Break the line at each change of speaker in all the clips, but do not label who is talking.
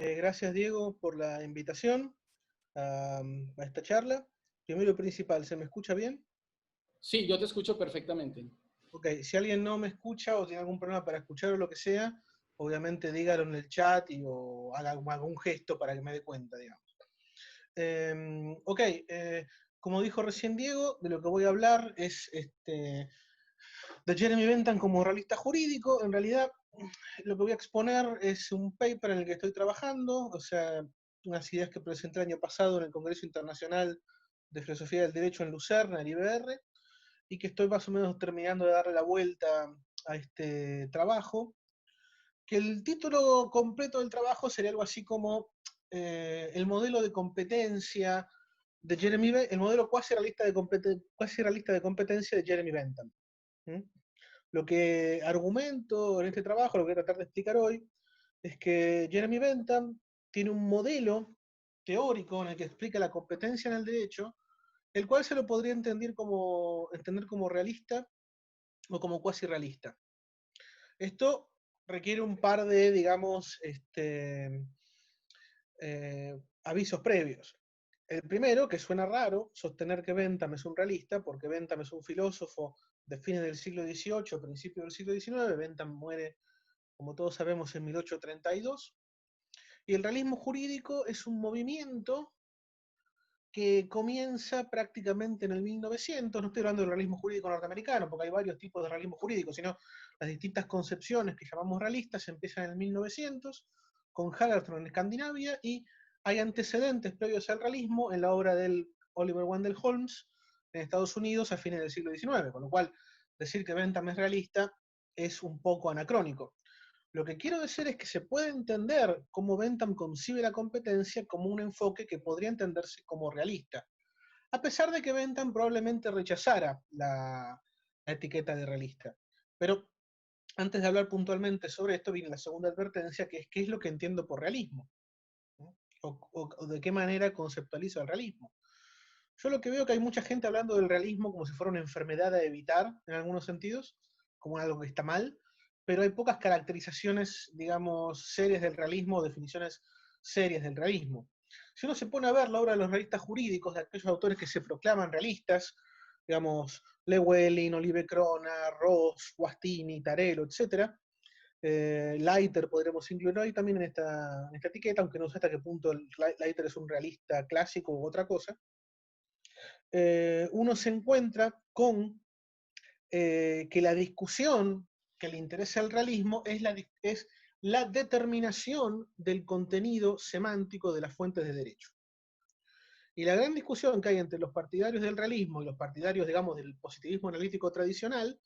Gracias, Diego, por la invitación a esta charla. Primero y principal, ¿se me escucha bien?
Sí, yo te escucho perfectamente.
Ok, si alguien no me escucha o tiene algún problema para escuchar o lo que sea, obviamente dígalo en el chat o haga algún gesto para que me dé cuenta, digamos. Ok, como dijo recién Diego, de lo que voy a hablar es de Jeremy Bentham como realista jurídico. En realidad, lo que voy a exponer es un paper en el que estoy trabajando, o sea, unas ideas que presenté el año pasado en el Congreso Internacional de Filosofía del Derecho en Lucerna, el IBR, y que estoy más o menos terminando de darle la vuelta a este trabajo, que el título completo del trabajo sería algo así como el modelo de competencia de Jeremy Bentham, el modelo cuasi realista de competencia de Jeremy Bentham. ¿Mm? Lo que argumento en este trabajo, lo que voy a tratar de explicar hoy, es que Jeremy Bentham tiene un modelo teórico en el que explica la competencia en el derecho, el cual se lo podría entender como realista o como cuasi realista. Esto requiere un par de, digamos, avisos previos. El primero, que suena raro, sostener que Bentham es un realista, porque Bentham es un filósofo de fines del siglo XVIII, principios del siglo XIX. Bentham muere, como todos sabemos, en 1832. Y el realismo jurídico es un movimiento que comienza prácticamente en el 1900. No estoy hablando del realismo jurídico norteamericano, porque hay varios tipos de realismo jurídico, sino las distintas concepciones que llamamos realistas empiezan en el 1900, con Hagerton en Escandinavia, y hay antecedentes previos al realismo en la obra del Oliver Wendell Holmes en Estados Unidos a fines del siglo XIX, con lo cual decir que Bentham es realista es un poco anacrónico. Lo que quiero decir es que se puede entender cómo Bentham concibe la competencia como un enfoque que podría entenderse como realista, a pesar de que Bentham probablemente rechazara la etiqueta de realista. Pero antes de hablar puntualmente sobre esto, viene la segunda advertencia, que es qué es lo que entiendo por realismo, ¿no? O de qué manera conceptualizo el realismo. Yo lo que veo que hay mucha gente hablando del realismo como si fuera una enfermedad a evitar, en algunos sentidos, como algo que está mal, pero hay pocas caracterizaciones, digamos, serias del realismo o definiciones serias del realismo. Si uno se pone a ver la obra de los realistas jurídicos, de aquellos autores que se proclaman realistas, digamos, Llewellyn, Olive Crona, Ross, Guastini, Tarello, etc., Leiter podremos incluir hoy también en esta etiqueta, aunque no sé hasta qué punto Leiter es un realista clásico u otra cosa. Uno se encuentra con que la discusión que le interesa al realismo es la determinación del contenido semántico de las fuentes de derecho. Y la gran discusión que hay entre los partidarios del realismo y los partidarios, digamos, del positivismo analítico tradicional,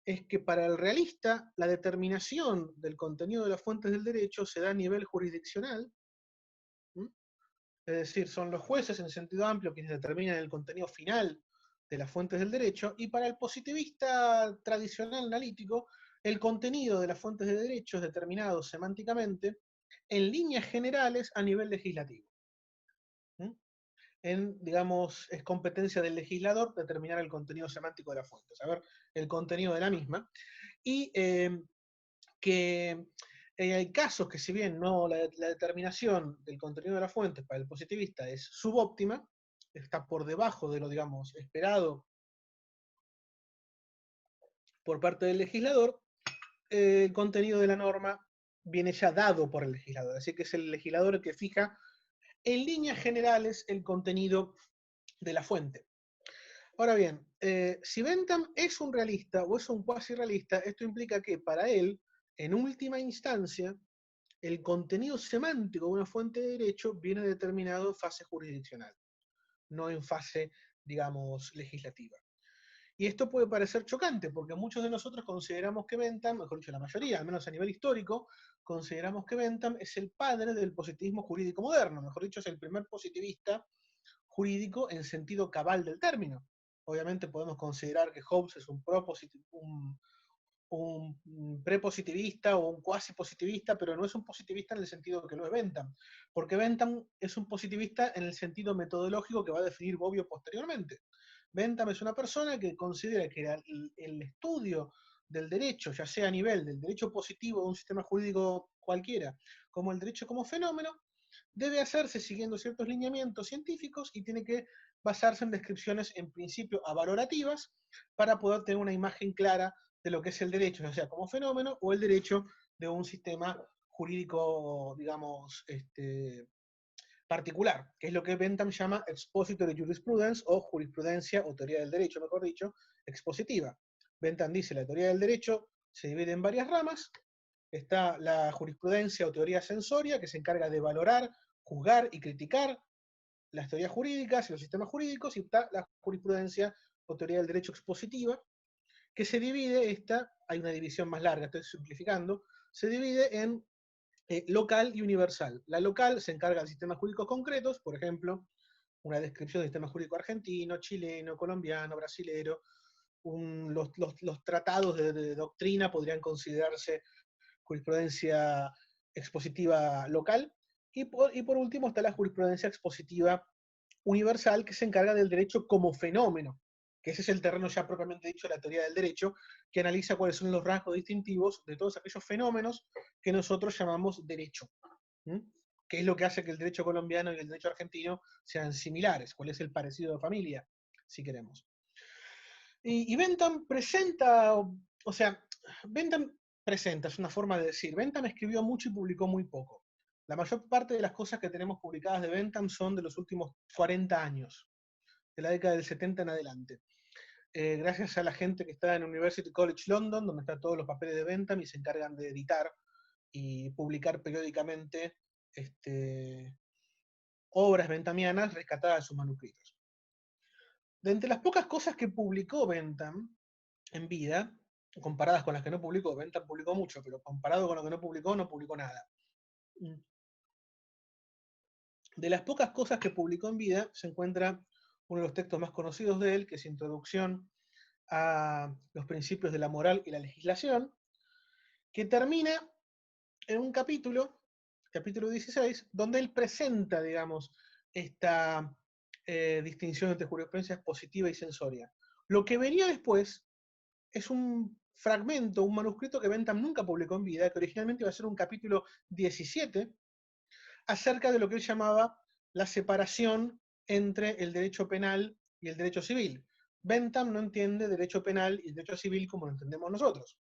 es que para el realista la determinación del contenido de las fuentes del derecho se da a nivel jurisdiccional. ¿Mm? Es decir, son los jueces en sentido amplio quienes determinan el contenido final de las fuentes del derecho, y para el positivista tradicional analítico, el contenido de las fuentes de derecho es determinado semánticamente en líneas generales a nivel legislativo. Digamos, es competencia del legislador determinar el contenido semántico de la fuente, saber el contenido de la misma, y que hay casos que, si bien no la determinación del contenido de la fuente para el positivista es subóptima, está por debajo de lo, digamos, esperado por parte del legislador, el contenido de la norma viene ya dado por el legislador, así que es el legislador el que fija en líneas generales el contenido de la fuente. Ahora bien, si Bentham es un realista o es un cuasi realista, esto implica que para él, en última instancia, el contenido semántico de una fuente de derecho viene determinado en fase jurisdiccional, no en fase, digamos, legislativa. Y esto puede parecer chocante, porque muchos de nosotros consideramos que Bentham, mejor dicho, la mayoría, al menos a nivel histórico, consideramos que Bentham es el padre del positivismo jurídico moderno, mejor dicho, es el primer positivista jurídico en sentido cabal del término. Obviamente podemos considerar que Hobbes es un prepositivista o un cuasi positivista, pero no es un positivista en el sentido que lo es Bentham, porque Bentham es un positivista en el sentido metodológico que va a definir Bobbio posteriormente. Bentham es una persona que considera que el estudio del derecho, ya sea a nivel del derecho positivo de un sistema jurídico cualquiera, como el derecho como fenómeno, debe hacerse siguiendo ciertos lineamientos científicos y tiene que basarse en descripciones en principio avalorativas para poder tener una imagen clara de lo que es el derecho, ya sea como fenómeno o el derecho de un sistema jurídico, digamos, particular, que es lo que Bentham llama expository jurisprudence o jurisprudencia o teoría del derecho, mejor dicho, expositiva. Bentham dice la teoría del derecho se divide en varias ramas. Está la jurisprudencia o teoría sensoria, que se encarga de valorar, juzgar y criticar las teorías jurídicas y los sistemas jurídicos, y está la jurisprudencia o teoría del derecho expositiva, que se divide, hay una división más larga, estoy simplificando, se divide en local y universal. La local se encarga de sistemas jurídicos concretos, por ejemplo, una descripción del sistema jurídico argentino, chileno, colombiano, brasilero. Los tratados de doctrina podrían considerarse jurisprudencia expositiva local. Y por último está la jurisprudencia expositiva universal, que se encarga del derecho como fenómeno, que ese es el terreno ya propiamente dicho de la teoría del derecho, que analiza cuáles son los rasgos distintivos de todos aquellos fenómenos que nosotros llamamos derecho. ¿Mm? ¿Qué es lo que hace que el derecho colombiano y el derecho argentino sean similares? ¿Cuál es el parecido de familia, si queremos? Y Bentham presenta, o sea, Bentham presenta, es una forma de decir, Bentham escribió mucho y publicó muy poco. La mayor parte de las cosas que tenemos publicadas de Bentham son de los últimos 40 años, de la década del 70 en adelante. Gracias a la gente que está en University College London, donde están todos los papeles de Bentham y se encargan de editar y publicar periódicamente obras benthamianas rescatadas de sus manuscritos. De entre las pocas cosas que publicó Bentham en vida, comparadas con las que no publicó, Bentham publicó mucho, pero comparado con lo que no publicó nada. De las pocas cosas que publicó en vida, se encuentra uno de los textos más conocidos de él, que es Introducción a los principios de la moral y la legislación, que termina en un capítulo 16, donde él presenta, digamos, esta distinción entre jurisprudencia expositiva y sensoria. Lo que venía después es un fragmento, un manuscrito que Bentham nunca publicó en vida, que originalmente iba a ser un capítulo 17, acerca de lo que él llamaba la separación entre el derecho penal y el derecho civil. Bentham no entiende derecho penal y derecho civil como lo entendemos nosotros.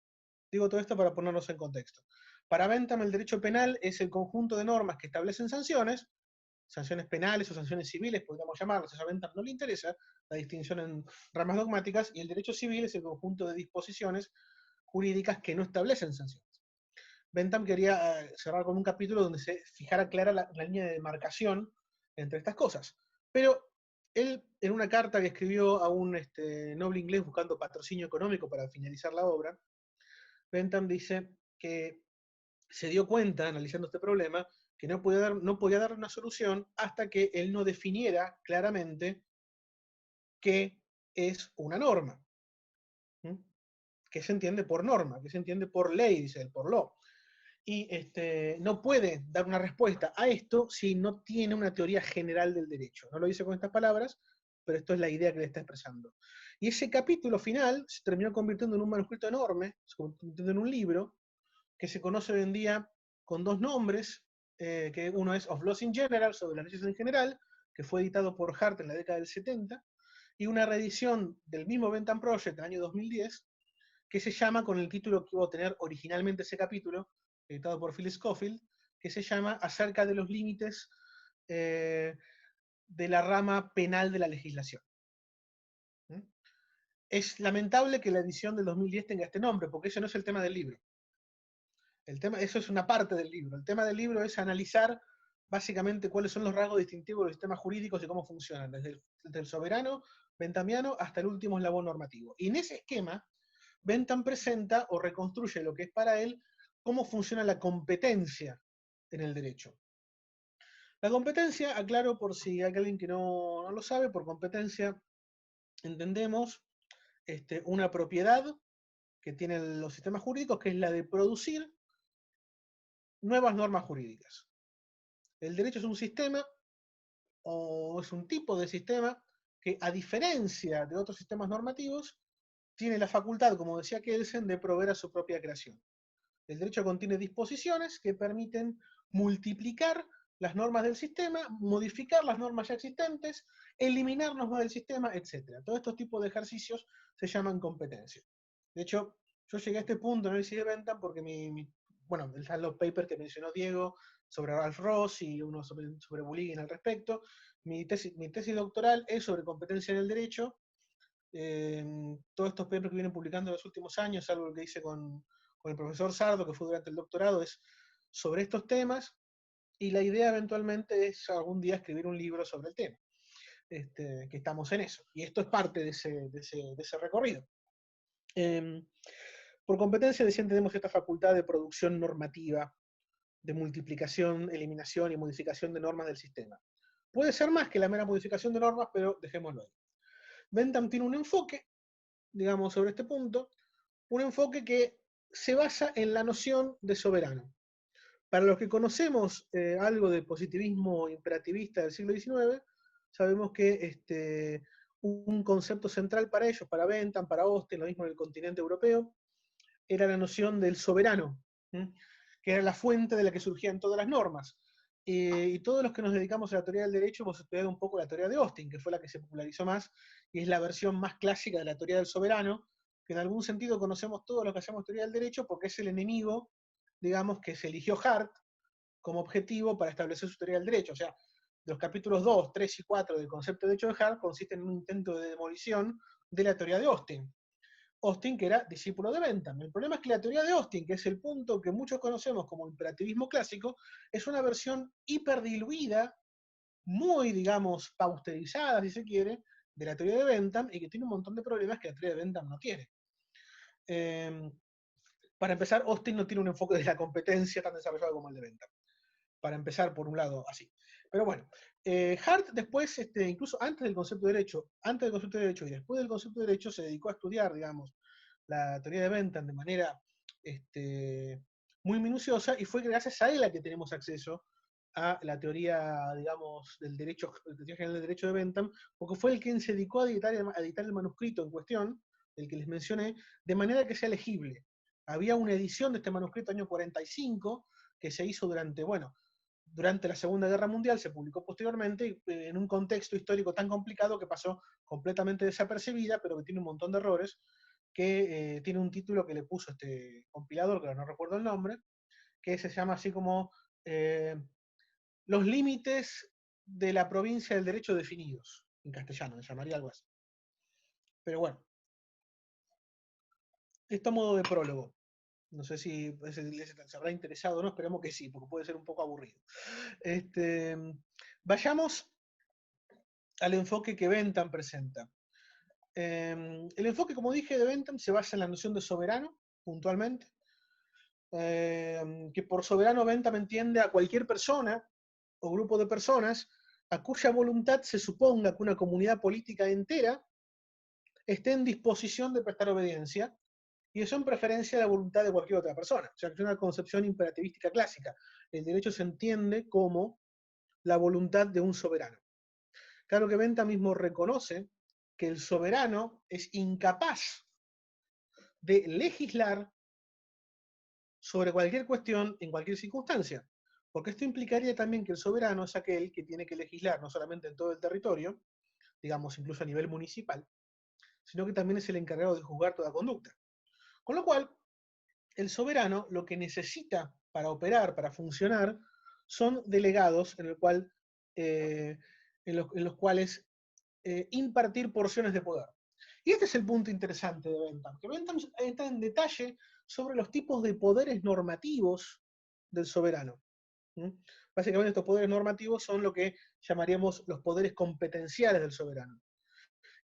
Digo todo esto para ponernos en contexto. Para Bentham el derecho penal es el conjunto de normas que establecen sanciones penales o sanciones civiles, podríamos llamarlas, a Bentham no le interesa la distinción en ramas dogmáticas, y el derecho civil es el conjunto de disposiciones jurídicas que no establecen sanciones. Bentham quería cerrar con un capítulo donde se fijara clara la línea de demarcación entre estas cosas. Pero él, en una carta que escribió a un noble inglés buscando patrocinio económico para finalizar la obra, Bentham dice que se dio cuenta, analizando este problema, que no podía dar una solución hasta que él no definiera claramente qué es una norma. ¿Mm? ¿Qué se entiende por norma? ¿Qué se entiende por ley? Dice él, por law. Y no puede dar una respuesta a esto si no tiene una teoría general del derecho. No lo dice con estas palabras, pero esto es la idea que le está expresando. Y ese capítulo final se terminó convirtiendo en un manuscrito enorme, se convirtiendo en un libro, que se conoce hoy en día con dos nombres, que uno es Of Laws in General, sobre las leyes en general, que fue editado por Hart en la década del 70, y una reedición del mismo Bentham Project del año 2010, que se llama, con el título que iba a tener originalmente ese capítulo, editado por Phil Scofield, que se llama Acerca de los límites de la rama penal de la legislación. ¿Mm? Es lamentable que la edición del 2010 tenga este nombre, porque ese no es el tema del libro. Eso es una parte del libro. El tema del libro es analizar básicamente cuáles son los rasgos distintivos de los sistemas jurídicos y cómo funcionan, desde el soberano benthamiano hasta el último eslabón normativo. Y en ese esquema, Bentham presenta o reconstruye lo que es para él cómo funciona la competencia en el derecho. La competencia, aclaro por si hay alguien que no lo sabe, por competencia entendemos una propiedad que tienen los sistemas jurídicos, que es la de producir nuevas normas jurídicas. El derecho es un sistema, o es un tipo de sistema, que a diferencia de otros sistemas normativos, tiene la facultad, como decía Kelsen, de proveer a su propia creación. El derecho contiene disposiciones que permiten multiplicar las normas del sistema, modificar las normas ya existentes, eliminar normas del sistema, etc. Todos estos tipos de ejercicios se llaman competencia. De hecho, yo llegué a este punto en el análisis de Bentham porque bueno, están los papers que mencionó Diego sobre Ralph Ross y uno sobre Bulligan al respecto. Mi tesis doctoral es sobre competencia en el derecho. Todos estos papers que vienen publicando en los últimos años, algo que hice con el profesor Sardo, que fue durante el doctorado, es sobre estos temas, y la idea eventualmente es algún día escribir un libro sobre el tema, que estamos en eso, y esto es parte de ese recorrido. Por competencia, decían, tenemos esta facultad de producción normativa, de multiplicación, eliminación y modificación de normas del sistema. Puede ser más que la mera modificación de normas, pero dejémoslo ahí. Bentham tiene un enfoque, digamos, sobre este punto, un enfoque que se basa en la noción de soberano. Para los que conocemos algo de positivismo imperativista del siglo XIX, sabemos que un concepto central para ellos, para Bentham, para Austin, lo mismo en el continente europeo, era la noción del soberano, ¿sí? Que era la fuente de la que surgían todas las normas. Y todos los que nos dedicamos a la teoría del derecho hemos estudiado un poco la teoría de Austin, que fue la que se popularizó más, y es la versión más clásica de la teoría del soberano, que en algún sentido conocemos todos los que hacemos teoría del derecho porque es el enemigo, digamos, que se eligió Hart como objetivo para establecer su teoría del derecho. O sea, los capítulos 2, 3 y 4 del concepto de derecho de Hart consisten en un intento de demolición de la teoría de Austin. Austin, que era discípulo de Bentham. El problema es que la teoría de Austin, que es el punto que muchos conocemos como imperativismo clásico, es una versión hiperdiluida, muy, digamos, pausterizada, si se quiere, de la teoría de Bentham, y que tiene un montón de problemas que la teoría de Bentham no tiene. Para empezar, Austin no tiene un enfoque de la competencia tan desarrollado como el de Bentham. Para empezar, por un lado, así. Pero bueno, Hart después, incluso antes del concepto de derecho y después del concepto de derecho, se dedicó a estudiar, digamos, la teoría de Bentham de manera muy minuciosa, y fue gracias a él a que tenemos acceso a la teoría, digamos, del derecho, la teoría general del derecho de Bentham, porque fue el quien se dedicó a editar el manuscrito en cuestión, el que les mencioné, de manera que sea legible. Había una edición de este manuscrito año 45 que se hizo durante la Segunda Guerra Mundial, se publicó posteriormente en un contexto histórico tan complicado que pasó completamente desapercibida, pero que tiene un montón de errores, que tiene un título que le puso este compilador, que no recuerdo el nombre, que se llama así como Los límites de la provincia del derecho definidos, en castellano, se llamaría algo así. Pero bueno, esto a modo de prólogo. No sé si les habrá interesado o no, esperemos que sí, porque puede ser un poco aburrido. Vayamos al enfoque que Bentham presenta. El enfoque, como dije, de Bentham se basa en la noción de soberano, puntualmente, que por soberano Bentham entiende a cualquier persona o grupo de personas a cuya voluntad se suponga que una comunidad política entera esté en disposición de prestar obediencia, y eso en preferencia a la voluntad de cualquier otra persona. O sea, que es una concepción imperativística clásica. El derecho se entiende como la voluntad de un soberano. Claro que Bentham mismo reconoce que el soberano es incapaz de legislar sobre cualquier cuestión en cualquier circunstancia, porque esto implicaría también que el soberano es aquel que tiene que legislar no solamente en todo el territorio, digamos incluso a nivel municipal, sino que también es el encargado de juzgar toda conducta. Con lo cual, el soberano lo que necesita para operar, para funcionar, son delegados en los cuales impartir porciones de poder. Y este es el punto interesante de Bentham, que Bentham entra en detalle sobre los tipos de poderes normativos del soberano. Básicamente estos poderes normativos son lo que llamaríamos los poderes competenciales del soberano.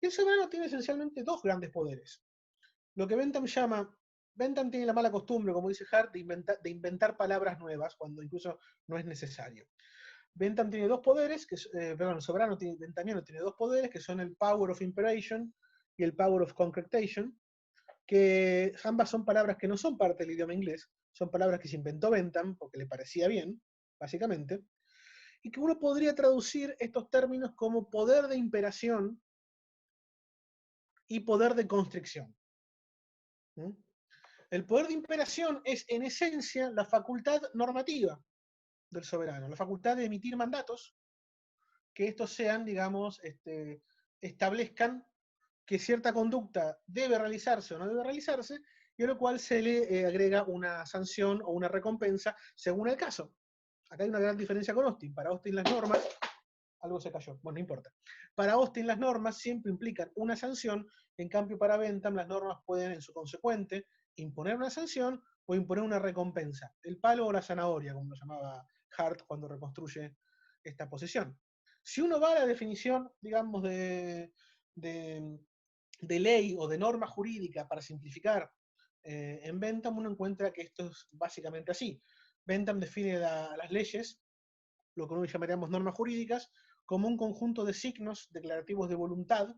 Y el soberano tiene esencialmente dos grandes poderes. Lo que Bentham tiene la mala costumbre, como dice Hart, de inventar palabras nuevas cuando incluso no es necesario. Bentham tiene dos poderes, el soberano benthamiano tiene dos poderes, que son el power of imperation y el power of concretation, que ambas son palabras que no son parte del idioma inglés, son palabras que se inventó Bentham porque le parecía bien, básicamente, y que uno podría traducir estos términos como poder de imperación y poder de constricción. ¿Mm? El poder de imperación es, en esencia, la facultad normativa del soberano, la facultad de emitir mandatos, que estos sean, digamos, establezcan que cierta conducta debe realizarse o no debe realizarse, y a lo cual se le agrega una sanción o una recompensa según el caso. Acá hay una gran diferencia con Austin. Para Austin las normas, algo se cayó, bueno, no importa. Para Austin las normas siempre implican una sanción, en cambio para Bentham las normas pueden en su consecuente imponer una sanción o imponer una recompensa. El palo o la zanahoria, como lo llamaba Hart cuando reconstruye esta posición. Si uno va a la definición, digamos, de, de ley o de norma jurídica para simplificar en Bentham, uno encuentra que esto es básicamente así. Bentham define las leyes, lo que hoy llamaríamos normas jurídicas, como un conjunto de signos declarativos de voluntad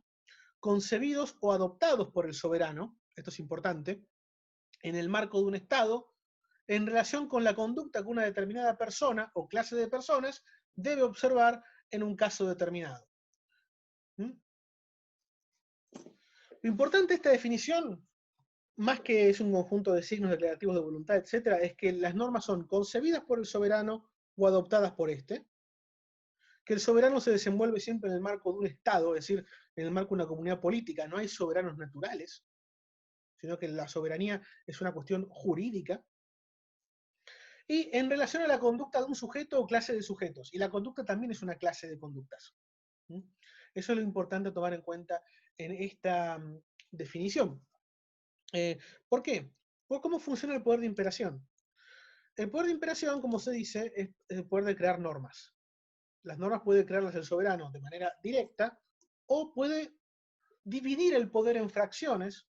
concebidos o adoptados por el soberano, esto es importante, en el marco de un Estado, en relación con la conducta que una determinada persona o clase de personas debe observar en un caso determinado. ¿Mm? Lo importante de esta definición, más que es un conjunto de signos declarativos de voluntad, etc., es que las normas son concebidas por el soberano o adoptadas por éste, que el soberano se desenvuelve siempre en el marco de un Estado, es decir, en el marco de una comunidad política. No hay soberanos naturales, sino que la soberanía es una cuestión jurídica. Y en relación a la conducta de un sujeto o clase de sujetos. Y la conducta también es una clase de conductas. ¿Mm? Eso es lo importante a tomar en cuenta en esta definición. ¿Por qué? Por cómo funciona el poder de imperación. El poder de imperación, como se dice, es el poder de crear normas. Las normas puede crearlas el soberano de manera directa o puede dividir el poder en fracciones,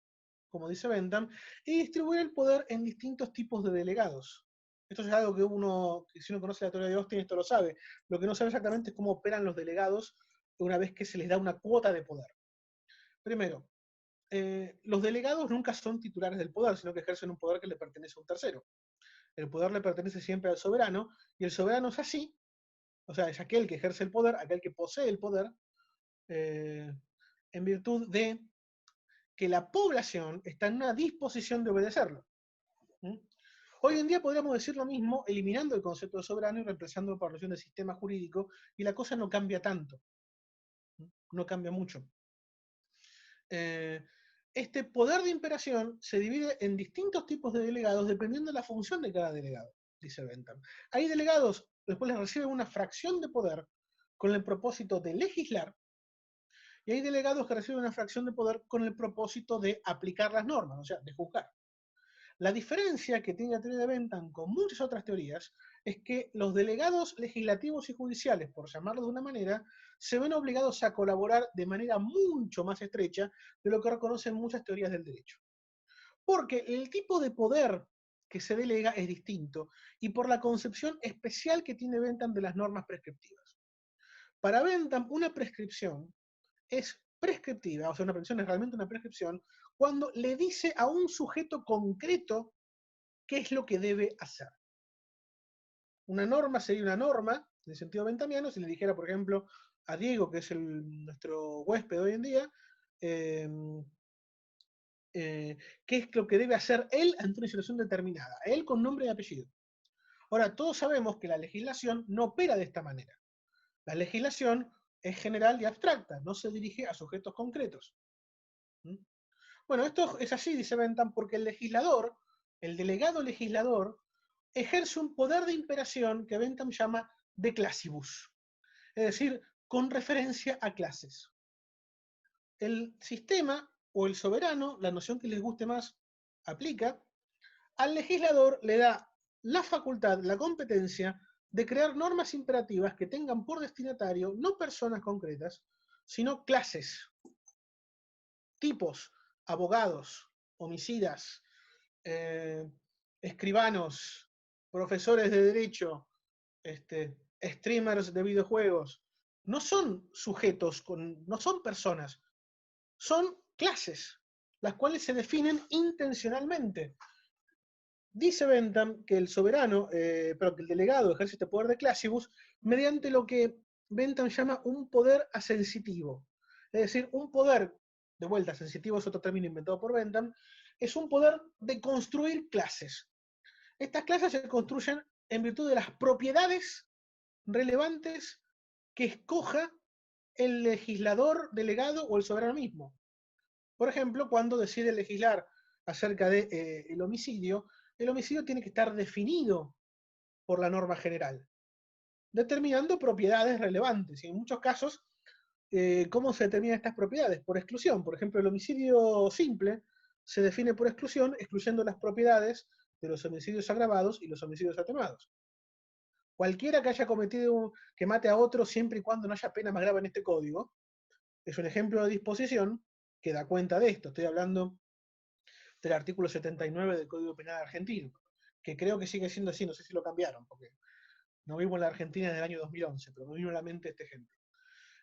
como dice Bentham, y distribuir el poder en distintos tipos de delegados. Esto es algo que si uno conoce la teoría de Austin, esto lo sabe. Lo que no sabe exactamente es cómo operan los delegados una vez que se les da una cuota de poder. Primero, los delegados nunca son titulares del poder, sino que ejercen un poder que le pertenece a un tercero. El poder le pertenece siempre al soberano, y el soberano es así, o sea, es aquel que ejerce el poder, aquel que posee el poder, en virtud de que la población está en una disposición de obedecerlo. ¿Mm? Hoy en día podríamos decir lo mismo, eliminando el concepto de soberano y reemplazándolo por la noción de sistema jurídico, y la cosa no cambia tanto, no cambia mucho. Este poder de imperación se divide en distintos tipos de delegados dependiendo de la función de cada delegado, dice Bentham. Hay delegados los cuales reciben una fracción de poder con el propósito de legislar, y hay delegados que reciben una fracción de poder con el propósito de aplicar las normas, o sea, de juzgar. La diferencia que tiene la teoría de Bentham con muchas otras teorías es que los delegados legislativos y judiciales, por llamarlo de una manera, se ven obligados a colaborar de manera mucho más estrecha de lo que reconocen muchas teorías del derecho. Porque el tipo de poder que se delega es distinto y por la concepción especial que tiene Bentham de las normas prescriptivas. Para Bentham, una prescripción es prescriptiva, o sea, una prescripción es realmente una prescripción, cuando le dice a un sujeto concreto qué es lo que debe hacer. Una norma sería una norma, en el sentido benthamiano, si le dijera, por ejemplo, a Diego, que es nuestro huésped hoy en día, eh, qué es lo que debe hacer él ante una situación determinada, él con nombre y apellido. Ahora, todos sabemos que la legislación no opera de esta manera. La legislación es general y abstracta, no se dirige a sujetos concretos. ¿Mm? Bueno, esto es así, dice Bentham, porque el legislador, el delegado legislador, ejerce un poder de imperación que Bentham llama de classibus, es decir, con referencia a clases. El sistema o el soberano, la noción que les guste más, aplica, al legislador le da la facultad, la competencia de crear normas imperativas que tengan por destinatario no personas concretas, sino clases, tipos, abogados, homicidas, eh, escribanos, profesores de derecho, streamers de videojuegos. No son sujetos, no son personas, son clases, las cuales se definen intencionalmente. Dice Bentham que el soberano, pero que el delegado ejerce este poder de classibus mediante lo que Bentham llama un poder asensitivo. Es decir, un poder, de vuelta, sensitivo es otro término inventado por Bentham, es un poder de construir clases. Estas clases se construyen en virtud de las propiedades relevantes que escoja el legislador delegado o el soberano mismo. Por ejemplo, cuando decide legislar acerca de, el homicidio tiene que estar definido por la norma general, determinando propiedades relevantes. Y en muchos casos, ¿cómo se determinan estas propiedades? Por exclusión. Por ejemplo, el homicidio simple se define por exclusión, excluyendo las propiedades de los homicidios agravados y los homicidios atenuados. Cualquiera que haya cometido, que mate a otro siempre y cuando no haya pena más grave en este código, es un ejemplo de disposición que da cuenta de esto. Estoy hablando del artículo 79 del Código Penal argentino, que creo que sigue siendo así, no sé si lo cambiaron, porque no vivo en la Argentina desde el año 2011, pero me vino a la mente este ejemplo.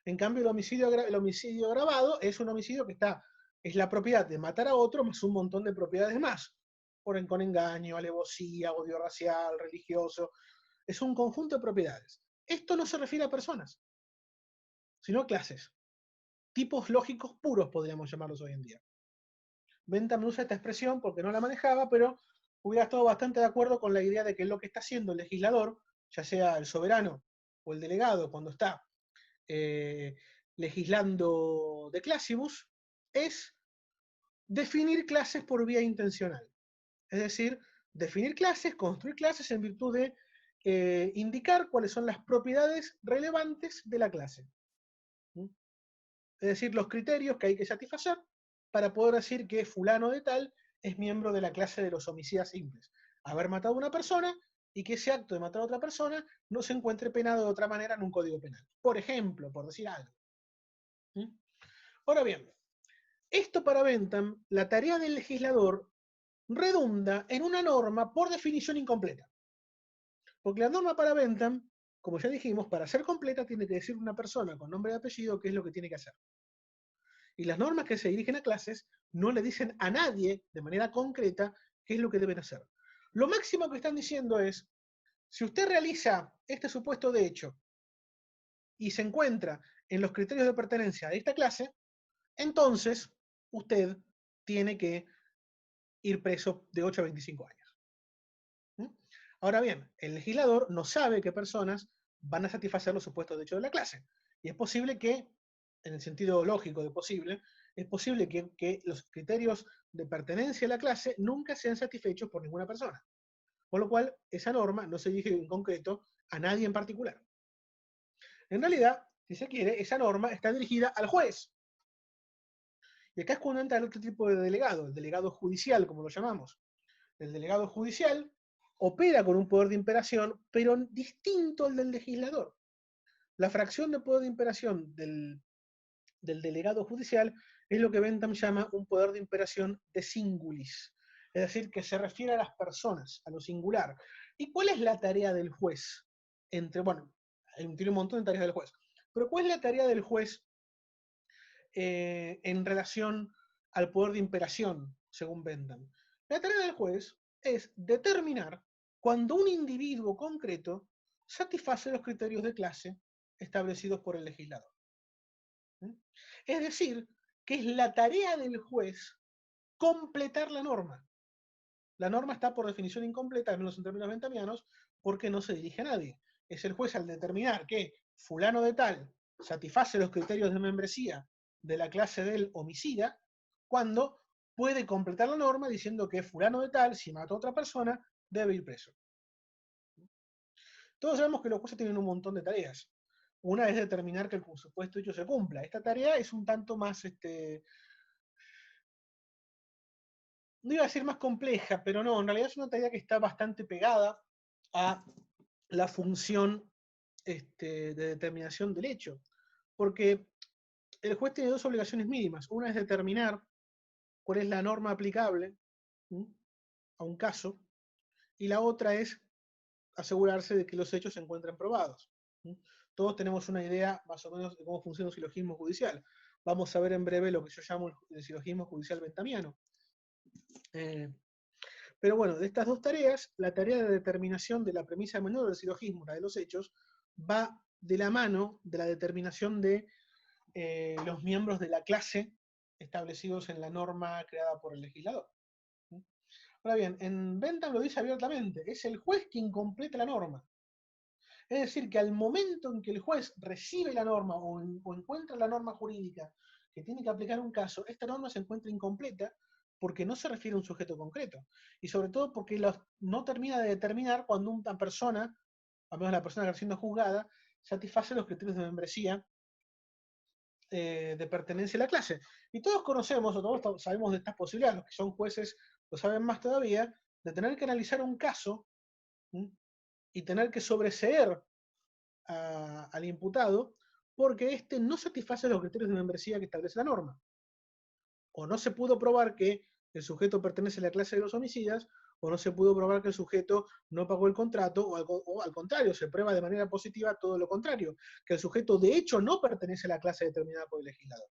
En cambio, el homicidio agravado es un homicidio que es la propiedad de matar a otro más un montón de propiedades más, con engaño, alevosía, odio racial, religioso. Es un conjunto de propiedades. Esto no se refiere a personas, sino a clases. Tipos lógicos puros, podríamos llamarlos hoy en día. Bentham usa esta expresión porque no la manejaba, pero hubiera estado bastante de acuerdo con la idea de que lo que está haciendo el legislador, ya sea el soberano o el delegado, cuando está legislando de clasibus, es definir clases por vía intencional. Es decir, definir clases, construir clases en virtud de indicar cuáles son las propiedades relevantes de la clase. Es decir, los criterios que hay que satisfacer para poder decir que fulano de tal es miembro de la clase de los homicidas simples. Haber matado a una persona y que ese acto de matar a otra persona no se encuentre penado de otra manera en un código penal. Por ejemplo, por decir algo. Ahora bien, esto para Bentham, la tarea del legislador redunda en una norma por definición incompleta. Porque la norma para Bentham, como ya dijimos, para ser completa tiene que decir una persona con nombre y apellido qué es lo que tiene que hacer. Y las normas que se dirigen a clases no le dicen a nadie de manera concreta qué es lo que deben hacer. Lo máximo que están diciendo es, si usted realiza este supuesto de hecho y se encuentra en los criterios de pertenencia de esta clase, entonces usted tiene que ir preso de 8 a 25 años. Ahora bien, el legislador no sabe qué personas van a satisfacer los supuestos de hecho de la clase. Y es posible que, en el sentido lógico de posible, es posible que los criterios de pertenencia a la clase nunca sean satisfechos por ninguna persona. Con lo cual, esa norma no se dirige en concreto a nadie en particular. En realidad, si se quiere, esa norma está dirigida al juez. Y acá es cuando entra el otro tipo de delegado, el delegado judicial, como lo llamamos. El delegado judicial opera con un poder de imperación, pero distinto al del legislador. La fracción de poder de imperación del delegado judicial es lo que Bentham llama un poder de imperación de singulis, es decir, que se refiere a las personas, a lo singular. ¿Y cuál es la tarea del juez? Bueno, tiene un montón de tareas del juez, pero ¿cuál es la tarea del juez en relación al poder de imperación, según Bentham? La tarea del juez es determinar cuando un individuo concreto satisface los criterios de clase establecidos por el legislador. Es decir, que es la tarea del juez completar la norma. La norma está por definición incompleta, al menos en términos benthamianos, porque no se dirige a nadie. Es el juez al determinar que fulano de tal satisface los criterios de membresía de la clase del homicida, cuando puede completar la norma diciendo que fulano de tal, si mató a otra persona, debe ir preso. Todos sabemos que los jueces tienen un montón de tareas. Una es determinar que el supuesto hecho se cumpla. Esta tarea es un tanto más, no iba a decir más compleja, pero no, en realidad es una tarea que está bastante pegada a la función de determinación del hecho. Porque el juez tiene dos obligaciones mínimas. Una es determinar cuál es la norma aplicable a un caso, y la otra es asegurarse de que los hechos se encuentren probados. Todos tenemos una idea más o menos de cómo funciona un silogismo judicial. Vamos a ver en breve lo que yo llamo el silogismo judicial benthamiano. Pero bueno, de estas dos tareas, la tarea de determinación de la premisa menor del silogismo, la de los hechos, va de la mano de la determinación de los miembros de la clase establecidos en la norma creada por el legislador. Ahora bien, en Bentham lo dice abiertamente, es el juez quien completa la norma. Es decir, que al momento en que el juez recibe la norma o encuentra la norma jurídica que tiene que aplicar un caso, esta norma se encuentra incompleta porque no se refiere a un sujeto concreto. Y sobre todo porque no termina de determinar cuando una persona, al menos la persona que está siendo juzgada, satisface los criterios de membresía de pertenencia a la clase. Y todos conocemos, o todos sabemos de estas posibilidades, los que son jueces lo saben más todavía, de tener que analizar un caso, ¿sí?, y tener que sobreseer al imputado porque éste no satisface los criterios de membresía que establece la norma. O no se pudo probar que el sujeto pertenece a la clase de los homicidas, o no se pudo probar que el sujeto no pagó el contrato, o al contrario, se prueba de manera positiva todo lo contrario, que el sujeto de hecho no pertenece a la clase determinada por el legislador.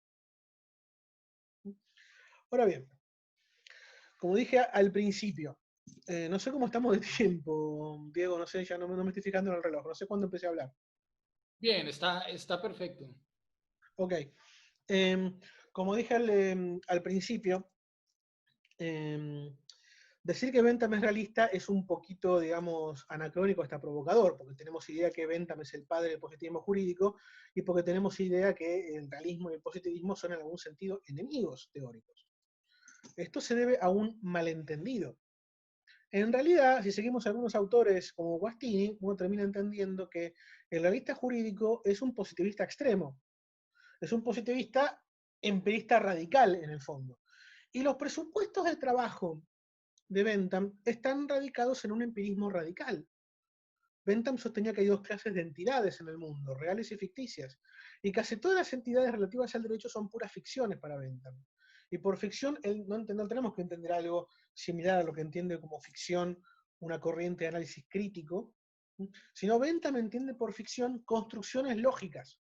Ahora bien, como dije al principio, no sé cómo estamos de tiempo, Diego, no sé, ya no me estoy fijando en el reloj, no sé cuándo empecé a hablar.
Bien, está perfecto.
Ok. Como dije al principio, decir que Bentham es realista es un poquito, digamos, anacrónico, hasta provocador, porque tenemos idea que Bentham es el padre del positivismo jurídico y porque tenemos idea que el realismo y el positivismo son en algún sentido enemigos teóricos. Esto se debe a un malentendido. En realidad, si seguimos a algunos autores como Guastini, uno termina entendiendo que el realista jurídico es un positivista extremo, es un positivista empirista radical en el fondo. Y los presupuestos de trabajo de Bentham están radicados en un empirismo radical. Bentham sostenía que hay dos clases de entidades en el mundo, reales y ficticias, y casi todas las entidades relativas al derecho son puras ficciones para Bentham. Y por ficción, no tenemos que entender algo similar a lo que entiende como ficción una corriente de análisis crítico, sino Bentham entiende por ficción construcciones lógicas,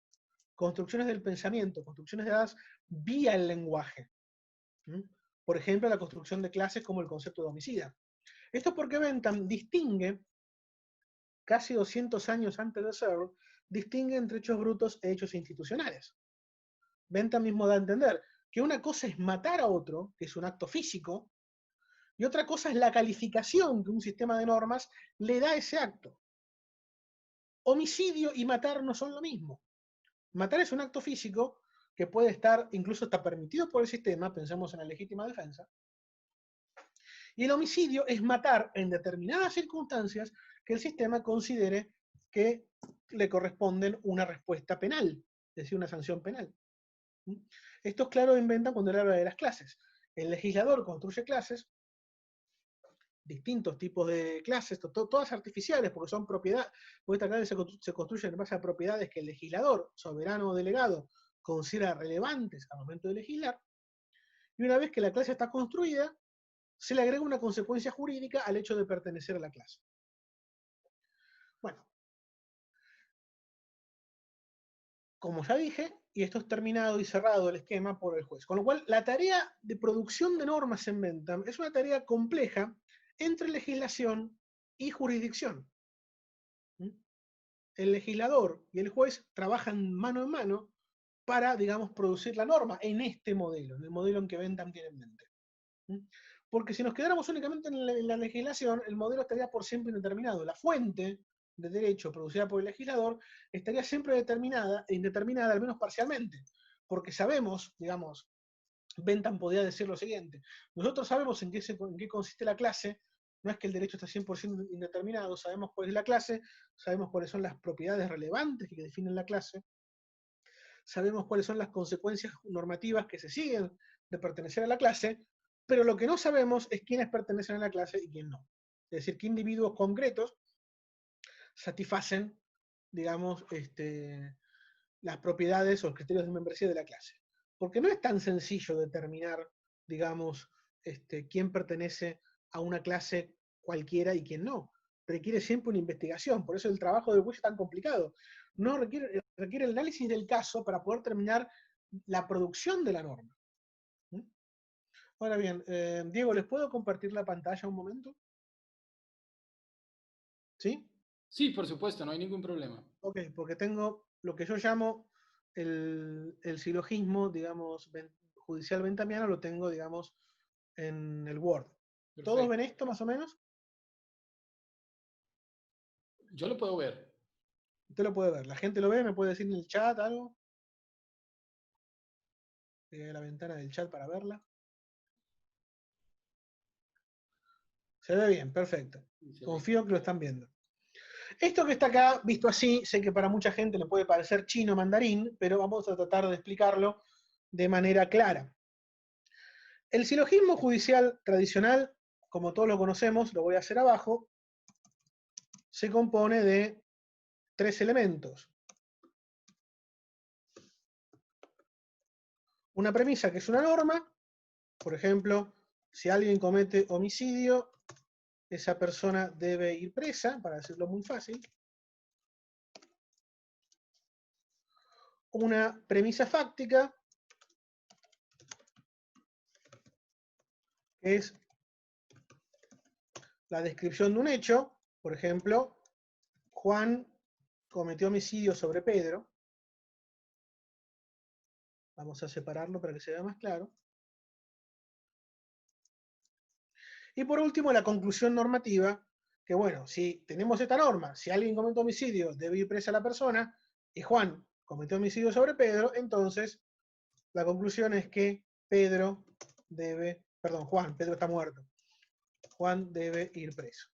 construcciones del pensamiento, construcciones dadas vía el lenguaje. Por ejemplo, la construcción de clases como el concepto de homicida. Esto es porque Bentham distingue, casi 200 años antes de Searle, distingue entre hechos brutos e hechos institucionales. Bentham mismo da a entender que una cosa es matar a otro, que es un acto físico, y otra cosa es la calificación que un sistema de normas le da a ese acto. Homicidio y matar no son lo mismo. Matar es un acto físico que puede estar, incluso está permitido por el sistema, pensemos en la legítima defensa, y el homicidio es matar en determinadas circunstancias que el sistema considere que le corresponden una respuesta penal, es decir, una sanción penal. Esto es claro en Bentham cuando él habla de las clases. El legislador construye clases, distintos tipos de clases, todas artificiales, porque son propiedades, porque estas clases se construyen en base a propiedades que el legislador, soberano o delegado, considera relevantes al momento de legislar, y una vez que la clase está construida, se le agrega una consecuencia jurídica al hecho de pertenecer a la clase. Bueno, como ya dije, y esto es terminado y cerrado el esquema por el juez. Con lo cual, la tarea de producción de normas en Bentham es una tarea compleja entre legislación y jurisdicción. El legislador y el juez trabajan mano en mano para, digamos, producir la norma en este modelo, en el modelo en que Bentham tiene en mente. Porque si nos quedáramos únicamente en la legislación, el modelo estaría por siempre indeterminado. La fuente de derecho producida por el legislador estaría siempre determinada e indeterminada, al menos parcialmente. Porque sabemos, digamos, Bentham podía decir lo siguiente: nosotros sabemos en qué consiste la clase, no es que el derecho está 100% indeterminado, sabemos cuál es la clase, sabemos cuáles son las propiedades relevantes que definen la clase, sabemos cuáles son las consecuencias normativas que se siguen de pertenecer a la clase, pero lo que no sabemos es quiénes pertenecen a la clase y quién no. Es decir, qué individuos concretos satisfacen, digamos, las propiedades o los criterios de membresía de la clase. Porque no es tan sencillo determinar, digamos, quién pertenece a una clase cualquiera y quién no. Requiere siempre una investigación, por eso el trabajo del juez es tan complicado. No requiere el análisis del caso para poder terminar la producción de la norma. Ahora bien, Diego, ¿les puedo compartir la pantalla un momento? ¿Sí?
Sí, por supuesto, no hay ningún problema.
Ok, porque tengo lo que yo llamo el silogismo, digamos, judicial benthamiano, lo tengo, digamos, en el Word. ¿Todos
Perfecto.
ven esto más o menos?
Yo lo puedo ver.
Usted lo puede ver. ¿La gente lo ve? ¿Me puede decir en el chat algo? Voy a la ventana del chat para verla. Se ve bien, perfecto.
Sí, se ve.
Confío que lo están viendo. Esto que está acá, visto así, sé que para mucha gente le puede parecer chino mandarín, pero vamos a tratar de explicarlo de manera clara. El silogismo judicial tradicional, como todos lo conocemos, lo voy a hacer abajo, se compone de 3 elementos. Una premisa que es una norma, por ejemplo, si alguien comete homicidio, esa persona debe ir presa, para decirlo muy fácil. Una premisa fáctica, que es la descripción de un hecho, por ejemplo, Juan cometió homicidio sobre Pedro. Vamos a separarlo para que se vea más claro. Y por último, la conclusión normativa, que bueno, si tenemos esta norma, si alguien comete homicidio, debe ir presa la persona, y Juan cometió homicidio sobre Pedro, entonces la conclusión es que Pedro debe, perdón, Juan, Pedro está muerto. Juan debe ir preso.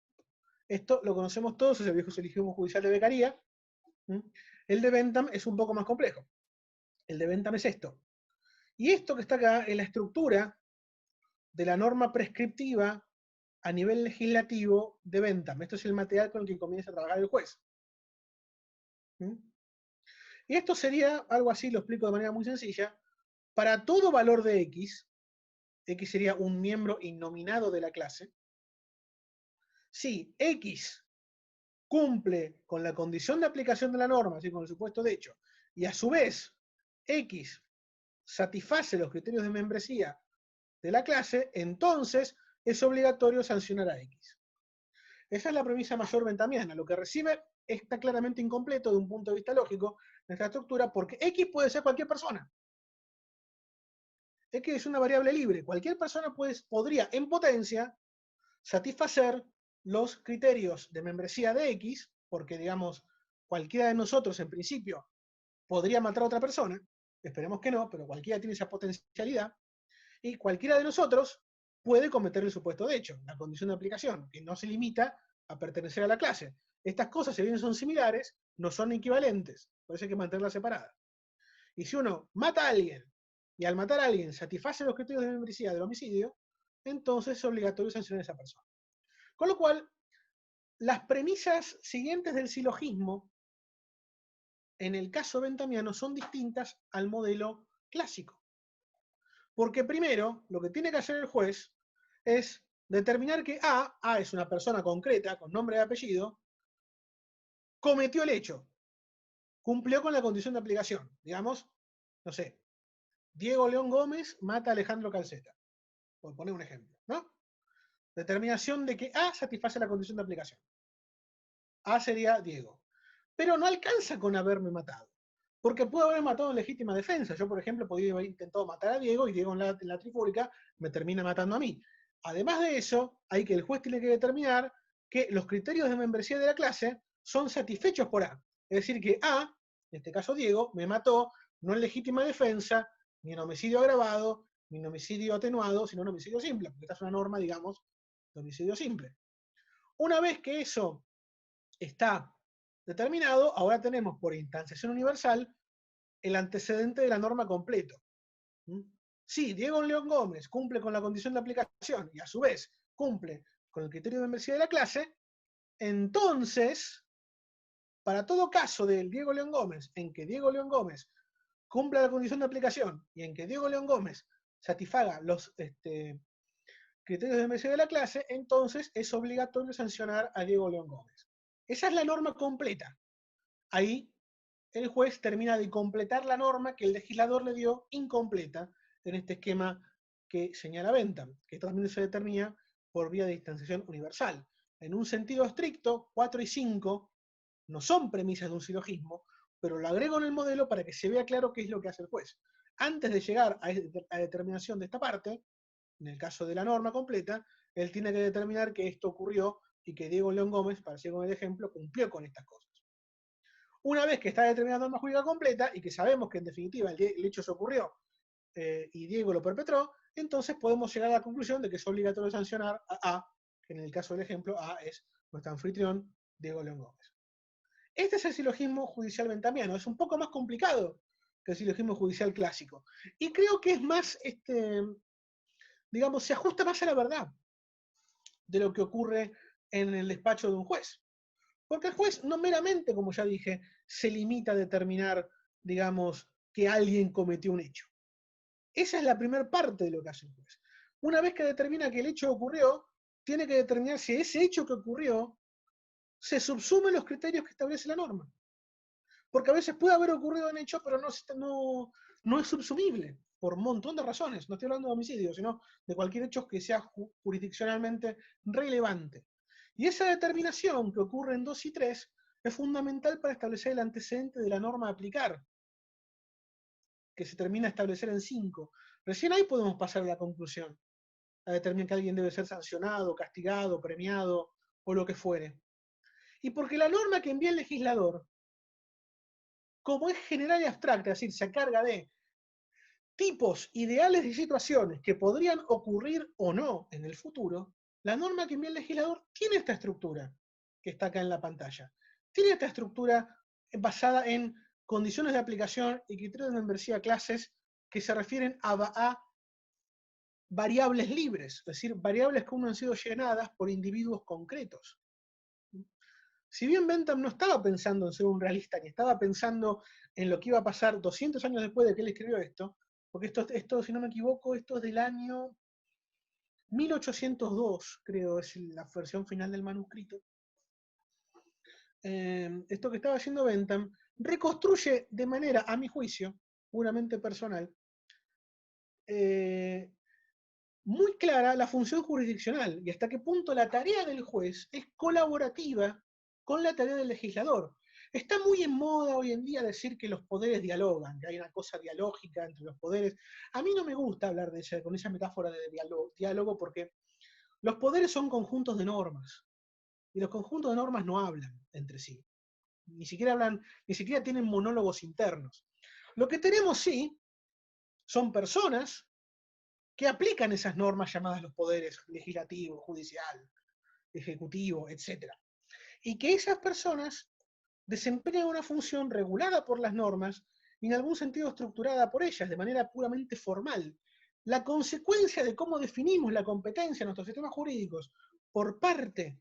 Esto lo conocemos todos, es el viejo silogismo judicial de Beccaria. El de Bentham es un poco más complejo. El de Bentham es esto. Y esto que está acá es la estructura de la norma prescriptiva a nivel legislativo de Bentham. Esto es el material con el que comienza a trabajar el juez. Y esto sería algo así, lo explico de manera muy sencilla. Para todo valor de X, X sería un miembro innominado de la clase, si X cumple con la condición de aplicación de la norma, así con el supuesto de hecho, y a su vez X satisface los criterios de membresía de la clase, entonces es obligatorio sancionar a X. Esa es la premisa mayor benthamiana. Lo que recibe está claramente incompleto de un punto de vista lógico en esta estructura, porque X puede ser cualquier persona. X es una variable libre. Cualquier persona podría, en potencia, satisfacer los criterios de membresía de X, porque, digamos, cualquiera de nosotros, en principio, podría matar a otra persona. Esperemos que no, pero cualquiera tiene esa potencialidad. Y cualquiera de nosotros puede cometer el supuesto de hecho, la condición de aplicación, que no se limita a pertenecer a la clase. Estas cosas, si bien son similares, no son equivalentes, por eso hay que mantenerlas separadas. Y si uno mata a alguien, y al matar a alguien satisface los criterios de membresía del homicidio, entonces es obligatorio sancionar a esa persona. Con lo cual, las premisas siguientes del silogismo, en el caso benthamiano, son distintas al modelo clásico. Porque primero, lo que tiene que hacer el juez es determinar que A es una persona concreta, con nombre y apellido, cometió el hecho, cumplió con la condición de aplicación. Digamos, no sé, Diego León Gómez mata a Alejandro Calceta, por poner un ejemplo, ¿no? Determinación de que A satisface la condición de aplicación. A sería Diego. Pero no alcanza con haberme matado, porque puedo haber matado en legítima defensa. Yo, por ejemplo, podría haber intentado matar a Diego y Diego en la trifulca me termina matando a mí. Además de eso, hay que el juez tiene que determinar que los criterios de membresía de la clase son satisfechos por A. Es decir, que A, en este caso Diego, me mató no en legítima defensa, ni en homicidio agravado, ni en homicidio atenuado, sino en homicidio simple, porque esta es una norma, digamos, de homicidio simple. Una vez que eso está determinado, ahora tenemos por instanciación universal el antecedente de la norma completo. Si Diego León Gómez cumple con la condición de aplicación y a su vez cumple con el criterio de membresía de la clase, entonces, para todo caso del Diego León Gómez, en que Diego León Gómez cumpla la condición de aplicación y en que Diego León Gómez satisfaga los criterios de membresía de la clase, entonces es obligatorio sancionar a Diego León Gómez. Esa es la norma completa. Ahí el juez termina de completar la norma que el legislador le dio incompleta en este esquema que señala Bentham, que también se determina por vía de distanciación universal. En un sentido estricto, 4 y 5 no son premisas de un silogismo, pero lo agrego en el modelo para que se vea claro qué es lo que hace el juez. Antes de llegar a determinación de esta parte, en el caso de la norma completa, él tiene que determinar que esto ocurrió y que Diego León Gómez, para seguir con el ejemplo, cumplió con estas cosas. Una vez que está determinada la norma jurídica completa y que sabemos que en definitiva el hecho se ocurrió y Diego lo perpetró, entonces podemos llegar a la conclusión de que es obligatorio sancionar a A, que en el caso del ejemplo A es nuestro anfitrión, Diego León Gómez. Este es el silogismo judicial bentamiano, es un poco más complicado que el silogismo judicial clásico. Y creo que es más, digamos, se ajusta más a la verdad de lo que ocurre en el despacho de un juez. Porque el juez no meramente, como ya dije, se limita a determinar, digamos, que alguien cometió un hecho. Esa es la primera parte de lo que hace un juez. Una vez que determina que el hecho ocurrió, tiene que determinar si ese hecho que ocurrió se subsume los criterios que establece la norma. Porque a veces puede haber ocurrido un hecho, pero no es subsumible por un montón de razones. No estoy hablando de homicidio, sino de cualquier hecho que sea jurisdiccionalmente relevante. Y esa determinación que ocurre en 2 y 3 es fundamental para establecer el antecedente de la norma a aplicar, que se termina de establecer en 5. Recién ahí podemos pasar a la conclusión, a determinar que alguien debe ser sancionado, castigado, premiado o lo que fuere. Y porque la norma que envía el legislador, como es general y abstracta, es decir, se carga de tipos ideales de situaciones que podrían ocurrir o no en el futuro, la norma que envía el legislador tiene esta estructura que está acá en la pantalla. Tiene esta estructura basada en condiciones de aplicación y criterios de membresía clases que se refieren a variables libres, es decir, variables que aún no han sido llenadas por individuos concretos. Si bien Bentham no estaba pensando en ser un realista, ni estaba pensando en lo que iba a pasar 200 años después de que él escribió esto, porque esto, si no me equivoco, esto es del año 1802, creo, es la versión final del manuscrito. Esto que estaba haciendo Bentham reconstruye de manera, a mi juicio, puramente personal, muy clara la función jurisdiccional y hasta qué punto la tarea del juez es colaborativa con la tarea del legislador. Está muy en moda hoy en día decir que los poderes dialogan, que hay una cosa dialógica entre los poderes. A mí no me gusta hablar con esa metáfora de diálogo porque los poderes son conjuntos de normas y los conjuntos de normas no hablan entre sí. Ni siquiera tienen monólogos internos. Lo que tenemos sí son personas que aplican esas normas llamadas los poderes legislativo, judicial, ejecutivo, etc. Y que esas personas desempeñan una función regulada por las normas y en algún sentido estructurada por ellas, de manera puramente formal. La consecuencia de cómo definimos la competencia en nuestros sistemas jurídicos por parte,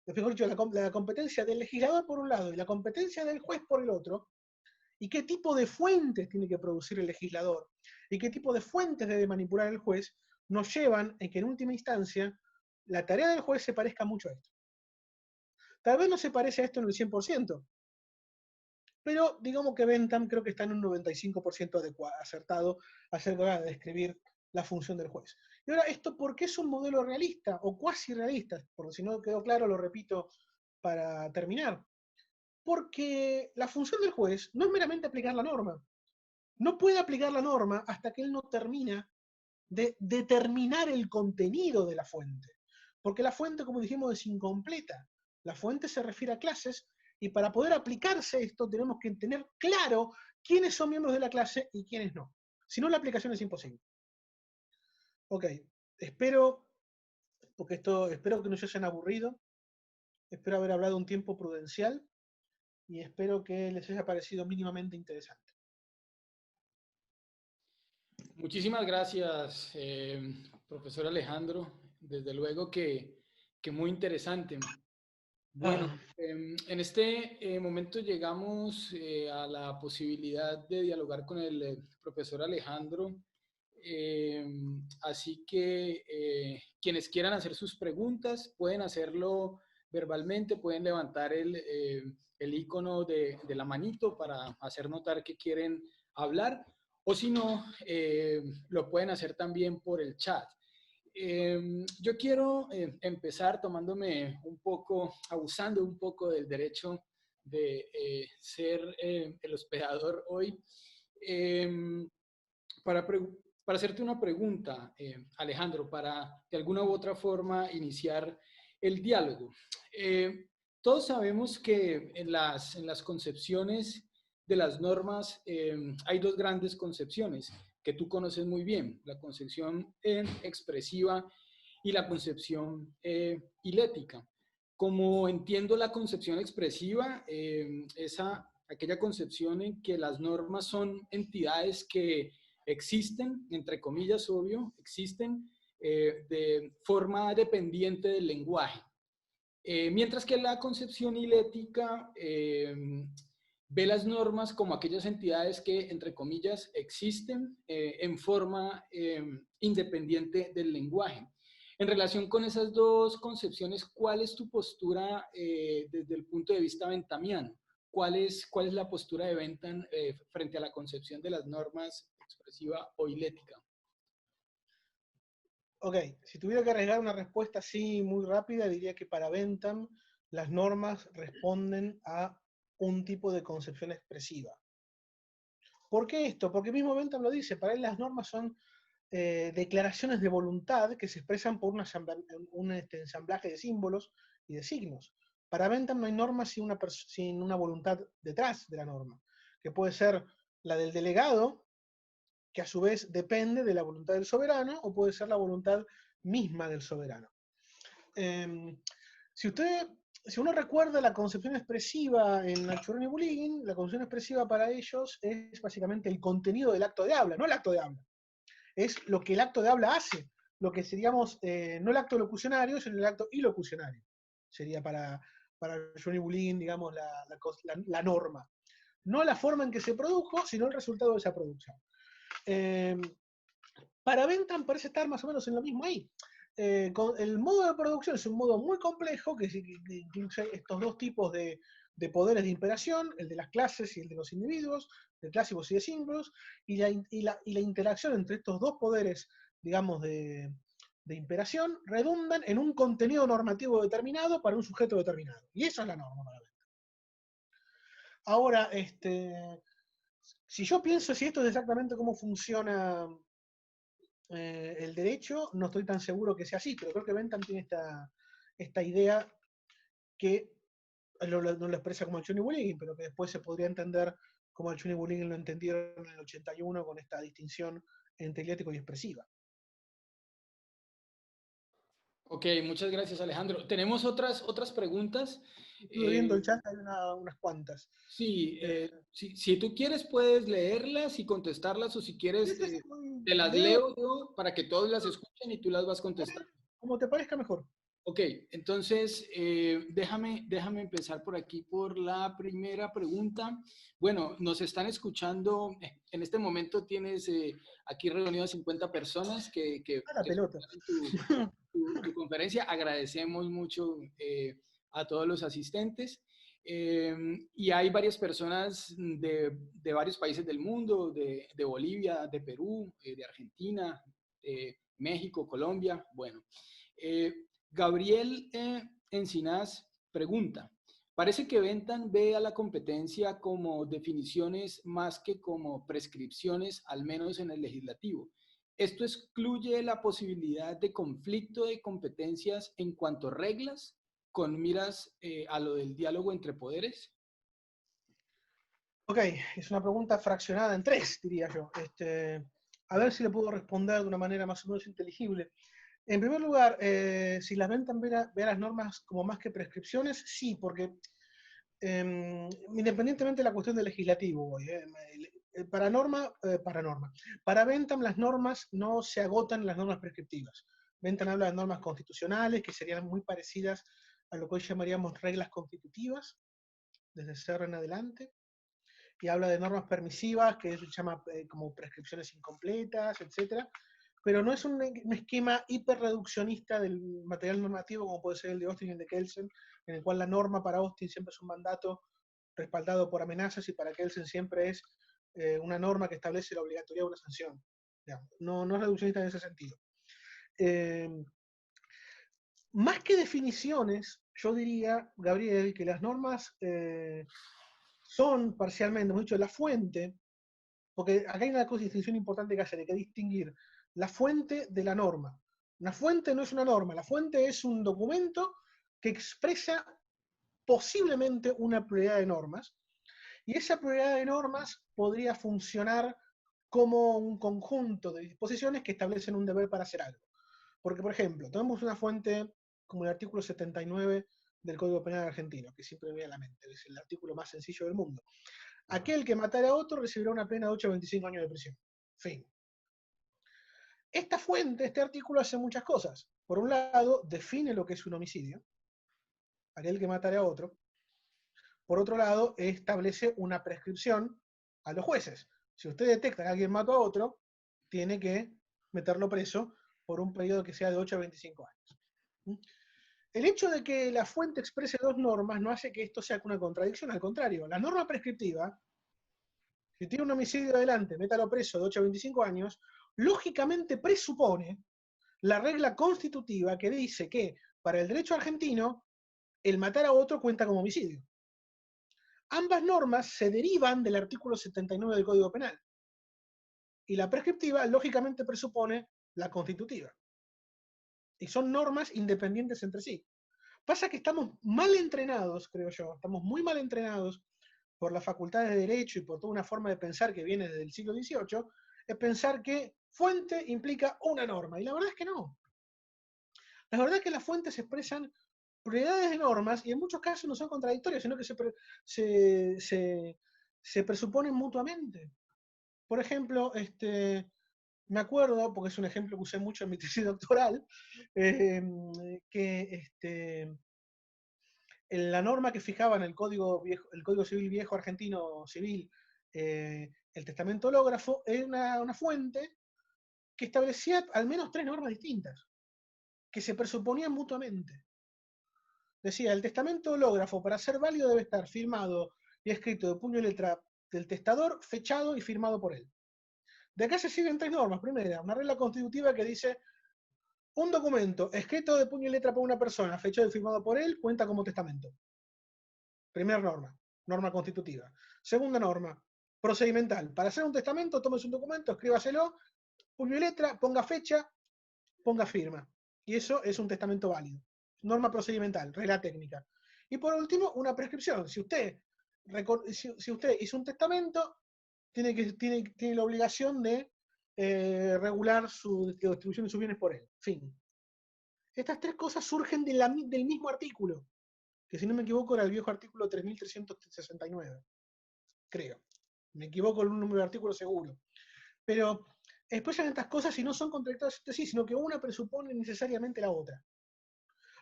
mejor dicho, la competencia del legislador por un lado y la competencia del juez por el otro, y qué tipo de fuentes tiene que producir el legislador y qué tipo de fuentes debe manipular el juez, nos llevan en que en última instancia la tarea del juez se parezca mucho a esto. Tal vez no se parece a esto en el 100%, pero digamos que Bentham creo que está en un 95% acertado acerca de describir la función del juez. Y ahora, ¿esto por qué es un modelo realista o cuasi realista? Porque si no quedó claro, lo repito para terminar. Porque la función del juez no es meramente aplicar la norma. No puede aplicar la norma hasta que él no termina de determinar el contenido de la fuente. Porque la fuente, como dijimos, es incompleta. La fuente se refiere a clases y para poder aplicarse esto tenemos que tener claro quiénes son miembros de la clase y quiénes no. Si no, la aplicación es imposible. Ok, espero que no se hayan aburrido, espero haber hablado un tiempo prudencial y espero que les haya parecido mínimamente interesante.
Muchísimas gracias, profesor Alejandro. Desde luego que muy interesante. Bueno, en este momento llegamos a la posibilidad de dialogar con el profesor Alejandro. Así que quienes quieran hacer sus preguntas pueden hacerlo verbalmente, pueden levantar el icono de la manito para hacer notar que quieren hablar, o si no, lo pueden hacer también por el chat. Yo quiero empezar tomándome un poco, abusando un poco del derecho de ser el hospedador hoy, para para hacerte una pregunta, Alejandro, para de alguna u otra forma iniciar el diálogo. Todos sabemos que en las concepciones de las normas hay dos grandes concepciones que tú conoces muy bien, la concepción expresiva y la concepción hilética. Como entiendo la concepción expresiva, aquella concepción en que las normas son entidades que existen, entre comillas, obvio, existen de forma dependiente del lenguaje. Mientras que la concepción hilética ve las normas como aquellas entidades que, entre comillas, existen en forma independiente del lenguaje. En relación con esas dos concepciones, ¿cuál es tu postura desde el punto de vista bentamiano? ¿Cuál es la postura de Bentham frente a la concepción de las normas expresiva o hilética?
Ok, si tuviera que arriesgar una respuesta así muy rápida, diría que para Bentham las normas responden a un tipo de concepción expresiva. ¿Por qué esto? Porque mismo Bentham lo dice, para él las normas son declaraciones de voluntad que se expresan por un ensamblaje de símbolos y de signos. Para Bentham no hay norma sin una voluntad detrás de la norma, que puede ser la del delegado, que a su vez depende de la voluntad del soberano, o puede ser la voluntad misma del soberano. Si uno recuerda la concepción expresiva en Alchurén y Bulín, la concepción expresiva para ellos es básicamente el contenido del acto de habla, no el acto de habla. Es lo que el acto de habla hace, lo que seríamos, no el acto locucionario, sino el acto ilocucionario. Sería para Johnny Bulín, digamos, la norma. No la forma en que se produjo, sino el resultado de esa producción. Para Bentham parece estar más o menos en lo mismo ahí. El modo de producción es un modo muy complejo que incluye estos dos tipos de poderes de imperación, el de las clases y el de los individuos, de clásicos y de símbolos, y la interacción entre estos dos poderes, digamos, de imperación, redundan en un contenido normativo determinado para un sujeto determinado. Y eso es la norma para Bentham. Ahora, si yo pienso si esto es exactamente cómo funciona el derecho, no estoy tan seguro que sea así, pero creo que Bentham tiene esta idea que no lo expresa como el Johnny Bulligan, pero que después se podría entender como el Johnny Bulligan lo entendieron en el 81 con esta distinción entre hilético y expresiva.
Ok, muchas gracias, Alejandro. Tenemos otras preguntas.
Estuve viendo el chat, hay unas cuantas.
Sí, si tú quieres puedes leerlas y contestarlas, o si quieres te las leo yo para que todos las escuchen y tú las vas contestando.
Como te parezca mejor.
Ok, entonces déjame empezar por aquí por la primera pregunta. Bueno, nos están escuchando, en este momento tienes aquí reunidos 50 personas que
la pelota.
Tu conferencia. Agradecemos mucho a todos los asistentes. Y hay varias personas de varios países del mundo, de Bolivia, de Perú, de Argentina, México, Colombia. Bueno, Gabriel Encinas pregunta, parece que Bentham ve a la competencia como definiciones más que como prescripciones, al menos en el legislativo. ¿Esto excluye la posibilidad de conflicto de competencias en cuanto a reglas, con miras a lo del diálogo entre poderes?
Ok, es una pregunta fraccionada en tres, diría yo. A ver si le puedo responder de una manera más o menos inteligible. En primer lugar, si las Bentham ve a las normas como más que prescripciones, sí, porque independientemente de la cuestión del legislativo, para Bentham las normas no se agotan en las normas prescriptivas. Bentham habla de normas constitucionales que serían muy parecidas a lo que hoy llamaríamos reglas constitutivas, desde Serra en adelante, y habla de normas permisivas, que eso se llama como prescripciones incompletas, etcétera, pero no es un esquema hiperreduccionista del material normativo como puede ser el de Austin y el de Kelsen, en el cual la norma para Austin siempre es un mandato respaldado por amenazas y para Kelsen siempre es una norma que establece la obligatoriedad de una sanción. No es reduccionista en ese sentido. Más que definiciones, yo diría, Gabriel, que las normas son parcialmente, hemos dicho, la fuente porque acá hay una distinción importante que hacer, hay que distinguir la fuente de la norma. Una fuente no es una norma, la fuente es un documento que expresa posiblemente una pluralidad de normas, y esa pluralidad de normas podría funcionar como un conjunto de disposiciones que establecen un deber para hacer algo. Porque, por ejemplo, tenemos una fuente como el artículo 79 del Código Penal argentino, que siempre me viene a la mente, es el artículo más sencillo del mundo. Aquel que matara a otro recibirá una pena de 8 a 25 años de prisión. Fin. Esta fuente, este artículo hace muchas cosas. Por un lado, define lo que es un homicidio, aquel que matara a otro. Por otro lado, establece una prescripción a los jueces. Si usted detecta que alguien mató a otro, tiene que meterlo preso por un periodo que sea de 8 a 25 años. El hecho de que la fuente exprese dos normas no hace que esto sea una contradicción, al contrario. La norma prescriptiva, si tiene un homicidio adelante, métalo preso de 8 a 25 años, lógicamente presupone la regla constitutiva que dice que para el derecho argentino, el matar a otro cuenta como homicidio. Ambas normas se derivan del artículo 79 del Código Penal. Y la prescriptiva, lógicamente, presupone la constitutiva. Y son normas independientes entre sí. Pasa que estamos mal entrenados, creo yo, estamos muy mal entrenados por las facultades de Derecho y por toda una forma de pensar que viene desde el siglo XVIII, es pensar que fuente implica una norma. Y la verdad es que no. La verdad es que las fuentes expresan prioridades de normas y en muchos casos no son contradictorias, sino que se presuponen mutuamente. Por ejemplo, me acuerdo, porque es un ejemplo que usé mucho en mi tesis doctoral, que en la norma que fijaba en el Código Civil Viejo Argentino Civil, el testamento hológrafo, era una fuente que establecía al menos tres normas distintas, que se presuponían mutuamente. Decía, el testamento hológrafo, para ser válido, debe estar firmado y escrito de puño y letra del testador, fechado y firmado por él. De acá se siguen tres normas. Primera, una regla constitutiva que dice, un documento escrito de puño y letra por una persona, fechado y firmado por él, cuenta como testamento. Primera norma, norma constitutiva. Segunda norma, procedimental. Para hacer un testamento, tomes un documento, escríbaselo, puño y letra, ponga fecha, ponga firma. Y eso es un testamento válido. Norma procedimental, regla técnica. Y por último, una prescripción. Si usted hizo un testamento, tiene la obligación de regular la distribución de sus bienes por él. Fin. Estas tres cosas surgen del mismo artículo, que si no me equivoco era el viejo artículo 3369. Creo. Me equivoco en un número de artículo seguro. Pero expresan estas cosas y no son contradictorias entre sí, sino que una presupone necesariamente la otra.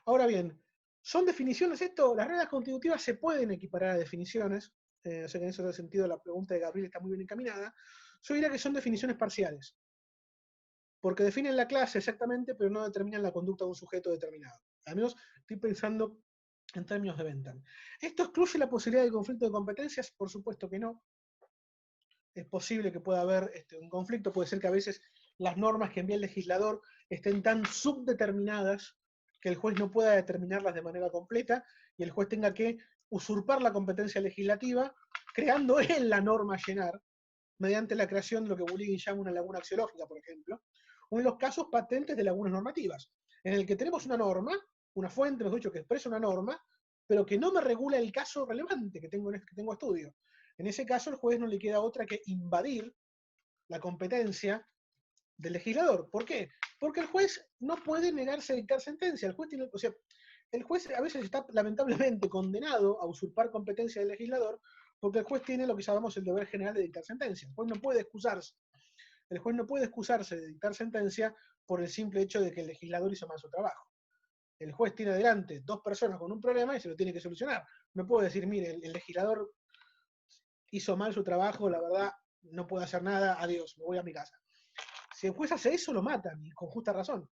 Ahora bien, ¿son definiciones esto? Las reglas constitutivas se pueden equiparar a definiciones, o sea que en ese sentido la pregunta de Gabriel está muy bien encaminada. Yo diría que son definiciones parciales, porque definen la clase exactamente, pero no determinan la conducta de un sujeto determinado. Al menos estoy pensando en términos de Bentham. ¿Esto excluye la posibilidad de conflicto de competencias? Por supuesto que no. Es posible que pueda haber un conflicto, puede ser que a veces las normas que envía el legislador estén tan subdeterminadas que el juez no pueda determinarlas de manera completa y el juez tenga que usurpar la competencia legislativa, creando él la norma a llenar, mediante la creación de lo que Bulligan llama una laguna axiológica, por ejemplo, o en los casos patentes de lagunas normativas, en el que tenemos una norma, una fuente, mejor dicho, que expresa una norma, pero que no me regula el caso relevante que tengo estudio. En ese caso, al juez no le queda otra que invadir la competencia del legislador. ¿Por qué? Porque el juez no puede negarse a dictar sentencia. El juez a veces está lamentablemente condenado a usurpar competencia del legislador porque el juez tiene lo que llamamos el deber general de dictar sentencia. El juez no puede excusarse. El juez no puede excusarse de dictar sentencia por el simple hecho de que el legislador hizo mal su trabajo. El juez tiene delante dos personas con un problema y se lo tiene que solucionar. No puede decir, mire, el legislador hizo mal su trabajo, la verdad, no puedo hacer nada, adiós, me voy a mi casa. Si el juez hace eso, lo matan, y con justa razón.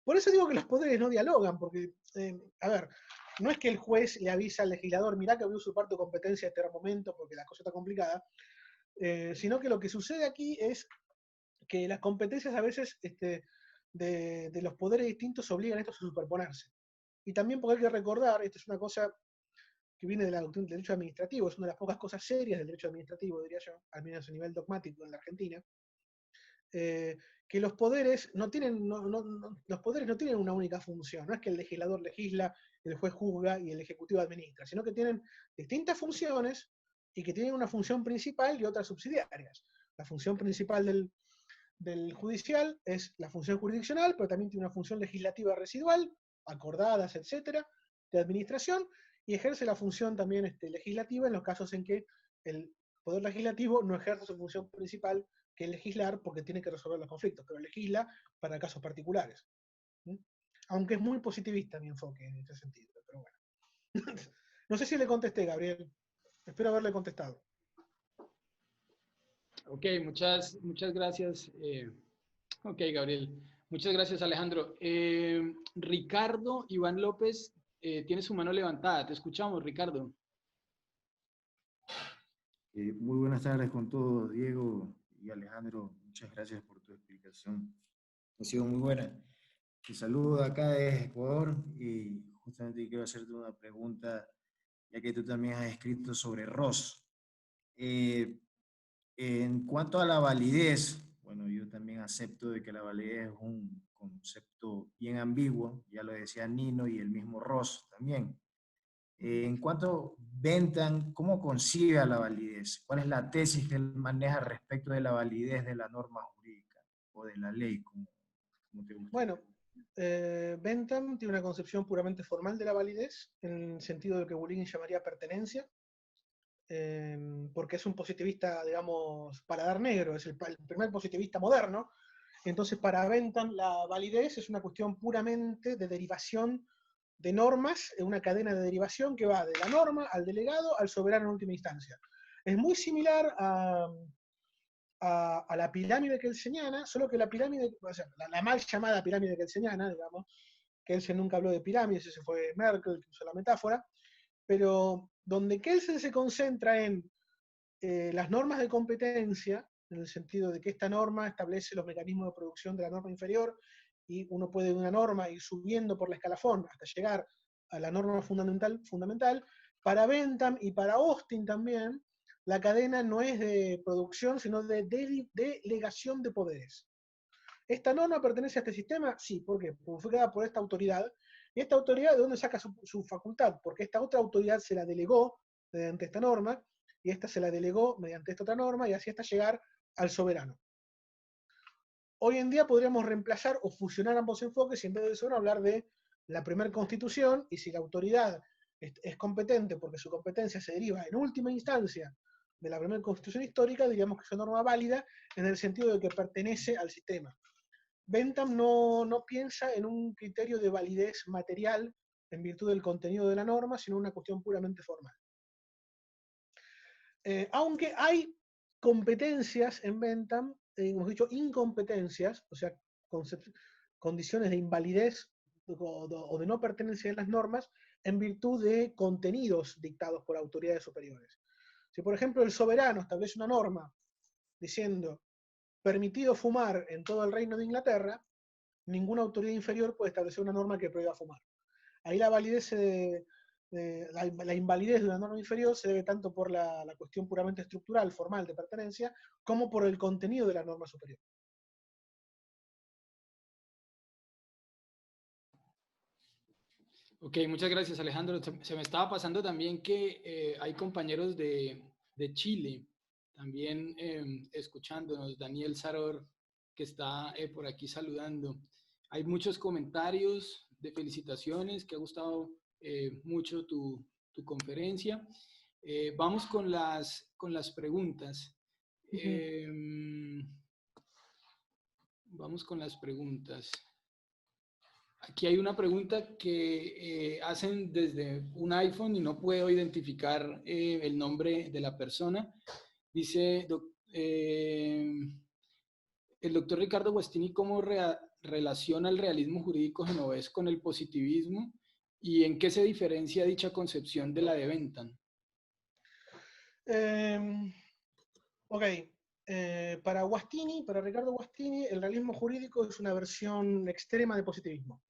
Por eso digo que los poderes no dialogan, porque, a ver, no es que el juez le avisa al legislador, mirá que voy a usurpar tu competencia en este momento porque la cosa está complicada, sino que lo que sucede aquí es que las competencias a veces de los poderes distintos obligan a estos a superponerse. Y también porque hay que recordar, esto es una cosa que viene de la doctrina del derecho administrativo, es una de las pocas cosas serias del derecho administrativo, diría yo, al menos a nivel dogmático en la Argentina, que los poderes no tienen, los poderes no tienen una única función, no es que el legislador legisla, el juez juzga y el ejecutivo administra, sino que tienen distintas funciones y que tienen una función principal y otras subsidiarias. La función principal del judicial es la función jurisdiccional, pero también tiene una función legislativa residual, acordadas, etcétera, de administración, y ejerce la función también legislativa en los casos en que el poder legislativo no ejerce su función principal, que es legislar, porque tiene que resolver los conflictos, pero legisla para casos particulares. ¿Mm? Aunque es muy positivista mi enfoque en ese sentido, pero bueno. No sé si le contesté, Gabriel. Espero haberle contestado.
Ok, muchas gracias. Ok, Gabriel. Muchas gracias, Alejandro. Ricardo Iván López tiene su mano levantada. Te escuchamos, Ricardo.
Muy buenas tardes con todos, Diego y Alejandro. Muchas gracias por tu explicación. Ha sido muy buena. Te saludo acá desde Ecuador y justamente quiero hacerte una pregunta, ya que tú también has escrito sobre ROS. En cuanto a la validez, bueno, yo también acepto de que la validez es un concepto bien ambiguo, ya lo decía Nino y el mismo Ross también. En cuanto a Bentham, ¿cómo concibe a la validez? ¿Cuál es la tesis que él maneja respecto de la validez de la norma jurídica o de la ley, como te gusta?
Bueno, Bentham tiene una concepción puramente formal de la validez, en el sentido de que Bouligny llamaría pertenencia, porque es un positivista, digamos, paladar negro, es el primer positivista moderno. Entonces, para Bentham, la validez es una cuestión puramente de derivación de normas, una cadena de derivación que va de la norma al delegado al soberano en última instancia. Es muy similar a la pirámide kelseniana, solo que la pirámide, o sea, la mal llamada pirámide kelseniana, digamos, Kelsen nunca habló de pirámides, ese fue Merkel que usó la metáfora, pero donde Kelsen se concentra en las normas de competencia, en el sentido de que esta norma establece los mecanismos de producción de la norma inferior, y uno puede de una norma ir subiendo por la escalafón hasta llegar a la norma fundamental. Para Bentham y para Austin también, la cadena no es de producción, sino de delegación de poderes. ¿Esta norma pertenece a este sistema? Sí, ¿por qué? Porque fue creada por esta autoridad. ¿Y esta autoridad de dónde saca su facultad? Porque esta otra autoridad se la delegó mediante esta norma, y esta se la delegó mediante esta otra norma, y así hasta llegar al soberano. Hoy en día podríamos reemplazar o fusionar ambos enfoques y en vez de eso hablar de la primera constitución, y si la autoridad es competente porque su competencia se deriva en última instancia de la primera constitución histórica, diríamos que es una norma válida en el sentido de que pertenece al sistema. Bentham no piensa en un criterio de validez material en virtud del contenido de la norma, sino una cuestión puramente formal. Aunque hay competencias en Bentham, hemos dicho incompetencias, o sea, condiciones de invalidez o de no pertenencia en las normas en virtud de contenidos dictados por autoridades superiores. Si, por ejemplo, el soberano establece una norma diciendo permitido fumar en todo el reino de Inglaterra, ninguna autoridad inferior puede establecer una norma que prohíba fumar. Ahí la validez la invalidez de una norma inferior se debe tanto por la cuestión puramente estructural, formal de pertenencia, como por el contenido de la norma superior.
Ok, muchas gracias, Alejandro. Se me estaba pasando también que hay compañeros de Chile también escuchándonos. Daniel Saror, que está por aquí saludando. Hay muchos comentarios de felicitaciones, que ha gustado mucho tu conferencia. Vamos con las preguntas. Vamos con las preguntas. Aquí hay una pregunta que hacen desde un iPhone y no puedo identificar el nombre de la persona. Dice, el doctor Ricardo Guastini, ¿cómo relaciona el realismo jurídico genovés con el positivismo y en qué se diferencia dicha concepción de la de Bentham?
Ok, para Ricardo Guastini, el realismo jurídico es una versión extrema de positivismo.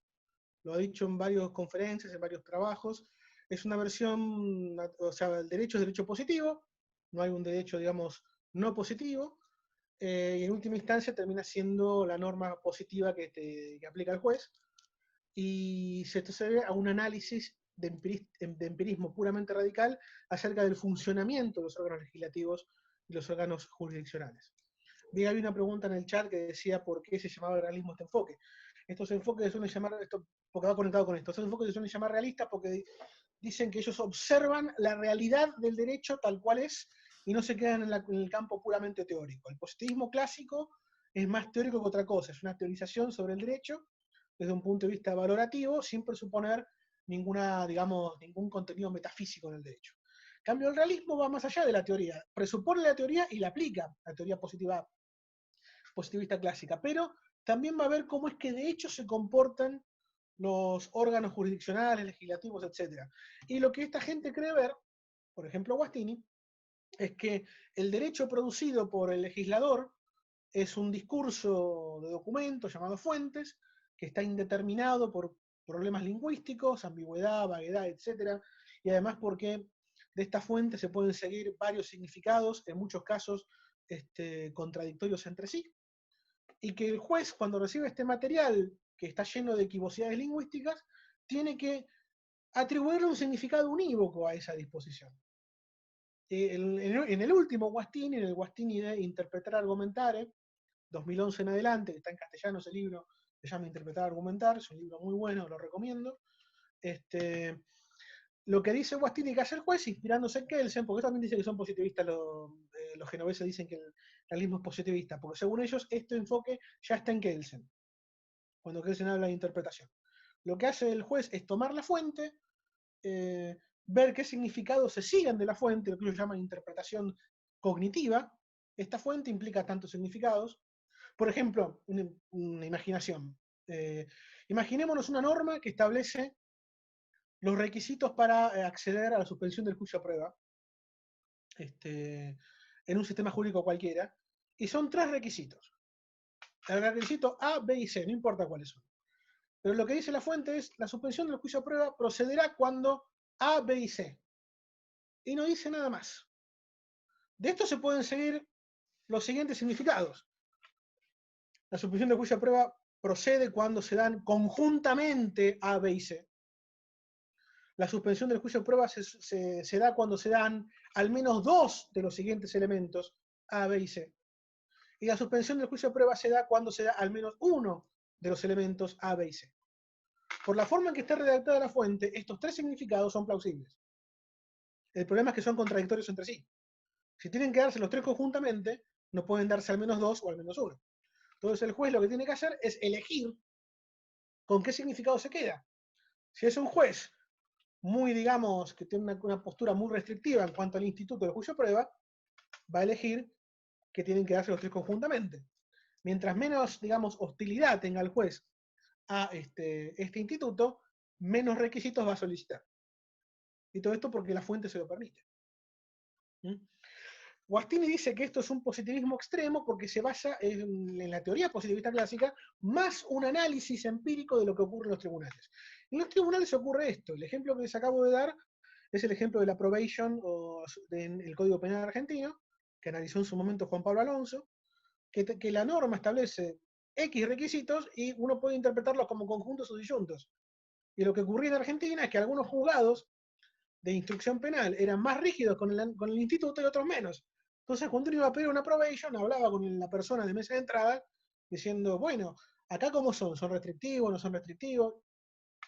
Lo ha dicho en varias conferencias, en varios trabajos. es una versión, o sea, el derecho es derecho positivo, no hay un derecho, digamos, no positivo, y en última instancia termina siendo la norma positiva que aplica el juez, y se debe a un análisis de empirismo puramente radical acerca del funcionamiento de los órganos legislativos y los órganos jurisdiccionales. Bien, había una pregunta en el chat que decía por qué se llamaba realismo este enfoque. Estos enfoques se suelen llamar, porque va conectado con esto, estos enfoques se suelen llamar realistas porque dicen que ellos observan la realidad del derecho tal cual es y no se quedan en el campo puramente teórico. El positivismo clásico es más teórico que otra cosa, es una teorización sobre el derecho desde un punto de vista valorativo, sin presuponer ningún contenido metafísico en el derecho. En cambio, el realismo va más allá de la teoría, presupone la teoría y la aplica, la teoría positivista clásica, pero también va a ver cómo es que de hecho se comportan los órganos jurisdiccionales, legislativos, etc. Y lo que esta gente cree ver, por ejemplo Guastini, es que el derecho producido por el legislador es un discurso de documentos llamado fuentes, que está indeterminado por problemas lingüísticos, ambigüedad, vaguedad, etc. Y además porque de esta fuente se pueden seguir varios significados, en muchos casos contradictorios entre sí, y que el juez, cuando recibe este material que está lleno de equivocidades lingüísticas, tiene que atribuirle un significado unívoco a esa disposición. En el último Guastini, en el Guastini de Interpretar Argumentare, 2011 en adelante, que está en castellano ese libro, se llama Interpretar Argumentar, es un libro muy bueno, lo recomiendo. Lo que dice Guastini que hace el juez, inspirándose en Kelsen, porque también dice que son positivistas, los genoveses dicen que el realismo es positivista, porque según ellos este enfoque ya está en Kelsen, cuando Kelsen habla de interpretación. Lo que hace el juez es tomar la fuente, ver qué significados se siguen de la fuente, lo que ellos llaman interpretación cognitiva. Esta fuente implica tantos significados. Por ejemplo, una imaginación. Imaginémonos una norma que establece los requisitos para acceder a la suspensión del juicio a prueba en un sistema jurídico cualquiera, y son 3 requisitos. El requisito A, B y C, no importa cuáles son. Pero lo que dice la fuente es, la suspensión del juicio a prueba procederá cuando A, B y C. Y no dice nada más. De esto se pueden seguir los siguientes significados. La suspensión del juicio a prueba procede cuando se dan conjuntamente A, B y C. La suspensión del juicio a prueba se da cuando se dan al menos 2 de los siguientes elementos, A, B y C. Y la suspensión del juicio a prueba se da cuando se da al menos 1 de los elementos A, B y C. Por la forma en que está redactada la fuente, estos 3 significados son plausibles. El problema es que son contradictorios entre sí. Si tienen que darse los 3 conjuntamente, no pueden darse al menos 2 o al menos 1. Entonces el juez lo que tiene que hacer es elegir con qué significado se queda. Si es un juez muy, digamos, que tiene una postura muy restrictiva en cuanto al instituto del juicio a prueba, va a elegir que tienen que darse los 3 conjuntamente. Mientras menos, digamos, hostilidad tenga el juez a este instituto, menos requisitos va a solicitar. Y todo esto porque la fuente se lo permite. Guastini dice que esto es un positivismo extremo porque se basa en la teoría positivista clásica más un análisis empírico de lo que ocurre en los tribunales. En los tribunales ocurre esto. El ejemplo que les acabo de dar es el ejemplo de la probation del Código Penal argentino, que analizó en su momento Juan Pablo Alonso, que la norma establece X requisitos y uno puede interpretarlos como conjuntos o disyuntos. Y lo que ocurría en Argentina es que algunos juzgados de instrucción penal eran más rígidos con el instituto y otros menos. Entonces, cuando uno iba a pedir una probation, hablaba con la persona de mesa de entrada diciendo, bueno, acá cómo son, ¿son restrictivos, no son restrictivos?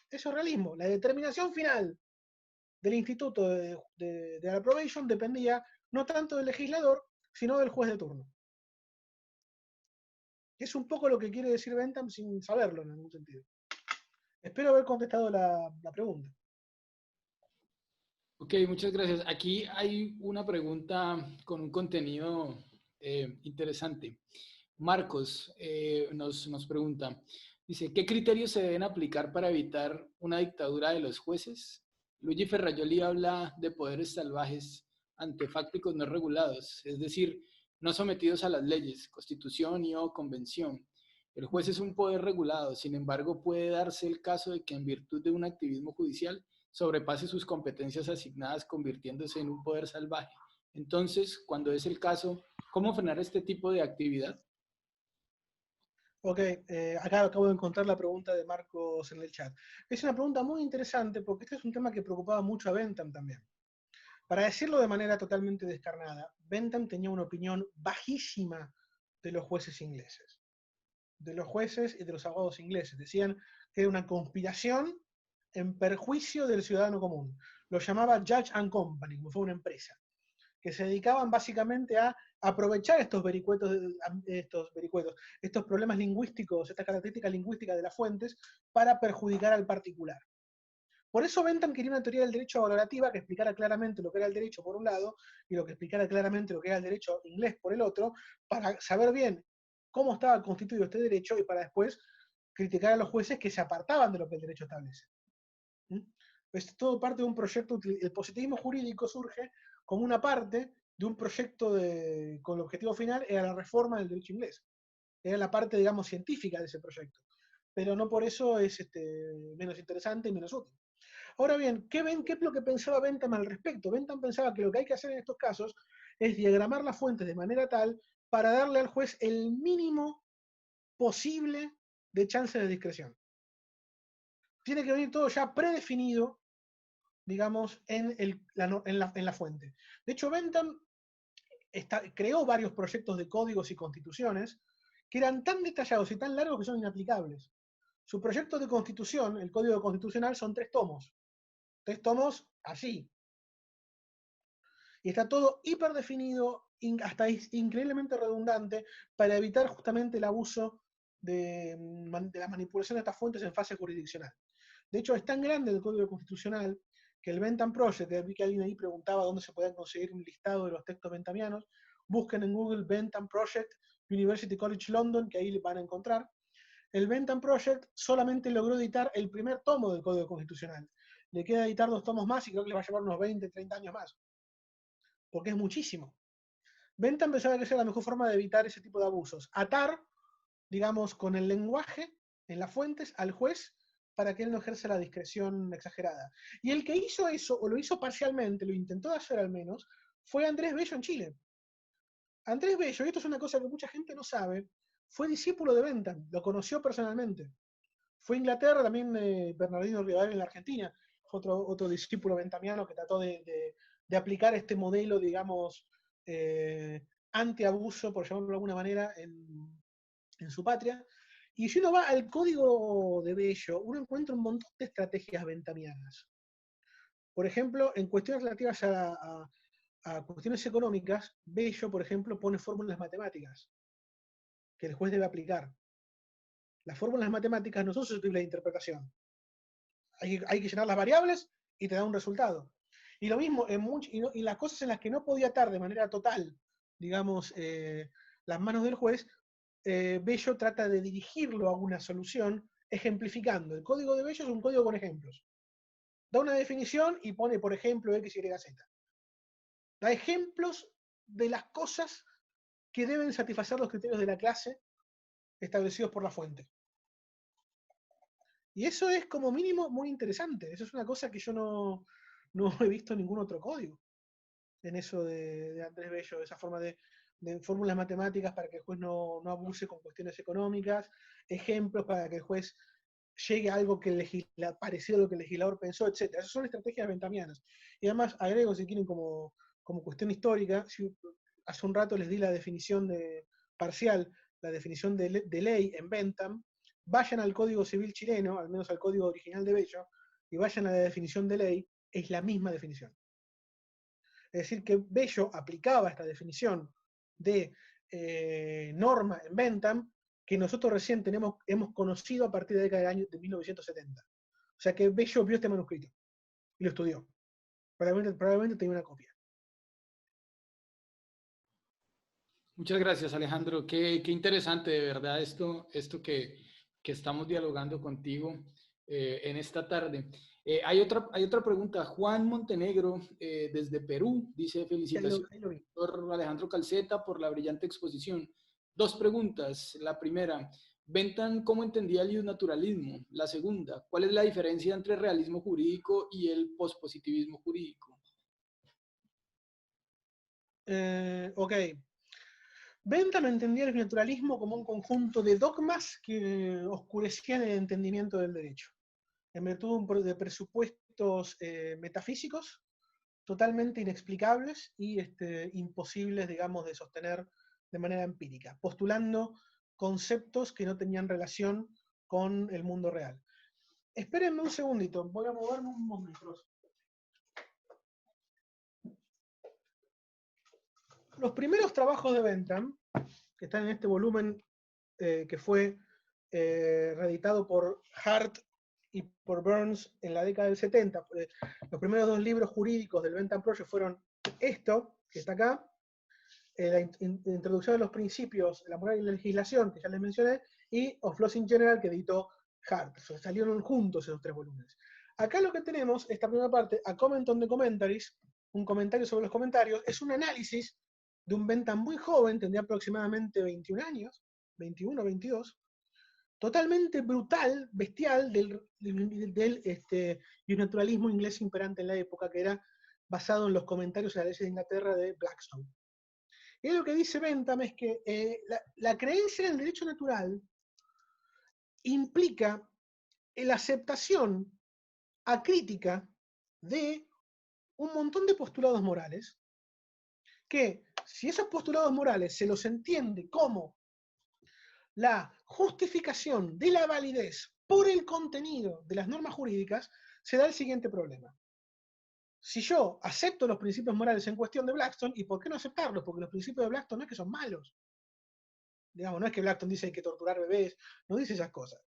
Eso es realismo. La determinación final del instituto de la probation dependía no tanto del legislador, sino del juez de turno. Es un poco lo que quiere decir Bentham sin saberlo en algún sentido. Espero haber contestado la pregunta.
Ok, muchas gracias. Aquí hay una pregunta con un contenido interesante. Marcos nos pregunta, dice, ¿qué criterios se deben aplicar para evitar una dictadura de los jueces? Luigi Ferrajoli habla de poderes salvajes antefácticos no regulados, es decir, no sometidos a las leyes, constitución y o convención. El juez es un poder regulado, sin embargo, puede darse el caso de que en virtud de un activismo judicial sobrepase sus competencias asignadas, convirtiéndose en un poder salvaje. Entonces, cuando es el caso, ¿cómo frenar este tipo de actividad?
Ok, acá acabo de encontrar la pregunta de Marcos en el chat. Es una pregunta muy interesante porque este es un tema que preocupaba mucho a Bentham también. Para decirlo de manera totalmente descarnada, Bentham tenía una opinión bajísima de los jueces ingleses, de los jueces y de los abogados ingleses. Decían que era una conspiración en perjuicio del ciudadano común. Lo llamaba Judge and Company, como fue una empresa, que se dedicaban básicamente a aprovechar estos problemas lingüísticos, estas características lingüísticas de las fuentes, para perjudicar al particular. Por eso Bentham quería una teoría del derecho valorativa que explicara claramente lo que era el derecho por un lado y lo que explicara claramente lo que era el derecho inglés por el otro, para saber bien cómo estaba constituido este derecho y para después criticar a los jueces que se apartaban de lo que el derecho establece. Es todo parte de un proyecto. El positivismo jurídico surge como una parte de un proyecto con el objetivo final era la reforma del derecho inglés. Era la parte, digamos, científica de ese proyecto. Pero no por eso es menos interesante y menos útil. Ahora bien, ¿qué es lo que pensaba Bentham al respecto? Bentham pensaba que lo que hay que hacer en estos casos es diagramar las fuentes de manera tal para darle al juez el mínimo posible de chance de discreción. Tiene que venir todo ya predefinido, digamos, en la fuente. De hecho, Bentham creó varios proyectos de códigos y constituciones que eran tan detallados y tan largos que son inaplicables. Su proyecto de constitución, el Código Constitucional, son 3 tomos. 3 tomos así. Y está todo hiperdefinido, hasta increíblemente redundante, para evitar justamente el abuso de la manipulación de estas fuentes en fase jurisdiccional. De hecho, es tan grande el Código Constitucional que el Bentham Project, vi que alguien ahí preguntaba dónde se podían conseguir un listado de los textos benthamianos. Busquen en Google Bentham Project, University College London, que ahí van a encontrar. El Bentham Project solamente logró editar el primer tomo del Código Constitucional. Le queda editar 2 tomos más y creo que le va a llevar unos 20, 30 años más. Porque es muchísimo. Bentham pensaba que esa era la mejor forma de evitar ese tipo de abusos. Atar, digamos, con el lenguaje en las fuentes al juez para que él no ejerza la discreción exagerada. Y el que hizo eso, o lo hizo parcialmente, lo intentó hacer al menos, fue Andrés Bello en Chile. Andrés Bello, y esto es una cosa que mucha gente no sabe, fue discípulo de Bentham, lo conoció personalmente. Fue a Inglaterra, también Bernardino Rivadavia en la Argentina, fue otro discípulo benthamiano que trató de aplicar este modelo, digamos, anti-abuso, por llamarlo de alguna manera, en su patria. Y si uno va al código de Bello, uno encuentra un montón de estrategias benthamianas. Por ejemplo, en cuestiones relativas a cuestiones económicas, Bello, por ejemplo, pone fórmulas matemáticas que el juez debe aplicar. Las fórmulas matemáticas no son susceptibles de interpretación. Hay que llenar las variables y te da un resultado. Y lo mismo, y las cosas en las que no podía atar de manera total, digamos, las manos del juez, Bello trata de dirigirlo a una solución ejemplificando. El código de Bello es un código con ejemplos. Da una definición y pone, por ejemplo, X, Y, Z. Da ejemplos de las cosas que deben satisfacer los criterios de la clase establecidos por la fuente. Y eso es como mínimo muy interesante. Eso es una cosa que yo no he visto en ningún otro código. En eso de Andrés Bello, esa forma de fórmulas matemáticas para que el juez no abuse con cuestiones económicas, ejemplos para que el juez llegue a algo que parecido a lo que el legislador pensó, etc. Esas son estrategias benthamianas. Y además, agrego, si quieren, como cuestión histórica, hace un rato les di la definición parcial, la definición de ley en Bentham. Vayan al Código Civil chileno, al menos al código original de Bello, y vayan a la definición de ley, es la misma definición. Es decir, que Bello aplicaba esta definición de norma en Bentham que nosotros recién hemos conocido a partir de la década de 1970. O sea que Bello vio este manuscrito y lo estudió. Probablemente tenía una copia.
Muchas gracias, Alejandro. Qué interesante, de verdad, esto que estamos dialogando contigo en esta tarde. Hay otra pregunta. Juan Montenegro, desde Perú, dice: felicitaciones, doctor Alejandro Calzeta, por la brillante exposición. 2 preguntas. La primera, Bentham, ¿cómo entendía el naturalismo? La segunda, ¿cuál es la diferencia entre el realismo jurídico y el pospositivismo jurídico?
Ok. Bentham entendía el naturalismo como un conjunto de dogmas que oscurecían el entendimiento del derecho, en virtud de presupuestos metafísicos totalmente inexplicables y imposibles, digamos, de sostener de manera empírica, postulando conceptos que no tenían relación con el mundo real. Espérenme un segundito, voy a moverme unos metros. Los primeros trabajos de Bentham, que están en este volumen que fue reeditado por Hart y por Burns en la década del 70. Los primeros dos libros jurídicos del Bentham Project fueron esto, que está acá, la introducción de los principios de la moral y la legislación, que ya les mencioné, y Of Laws in General, que editó Hart. O sea, salieron juntos esos tres volúmenes. Acá lo que tenemos, esta primera parte, A Comment on the Commentaries, un comentario sobre los comentarios, es un análisis de un Bentham muy joven, tendría aproximadamente 21 años, 21 o 22, totalmente brutal, bestial, del naturalismo inglés imperante en la época, que era basado en los comentarios a las leyes de Inglaterra de Blackstone. Y lo que dice Bentham es que la creencia en el derecho natural implica la aceptación acrítica de un montón de postulados morales, que si esos postulados morales se los entiende como la justificación de la validez por el contenido de las normas jurídicas, se da el siguiente problema. Si yo acepto los principios morales en cuestión de Blackstone, ¿y por qué no aceptarlos? Porque los principios de Blackstone no es que son malos. Digamos, no es que Blackstone dice que hay que torturar bebés, no dice esas cosas.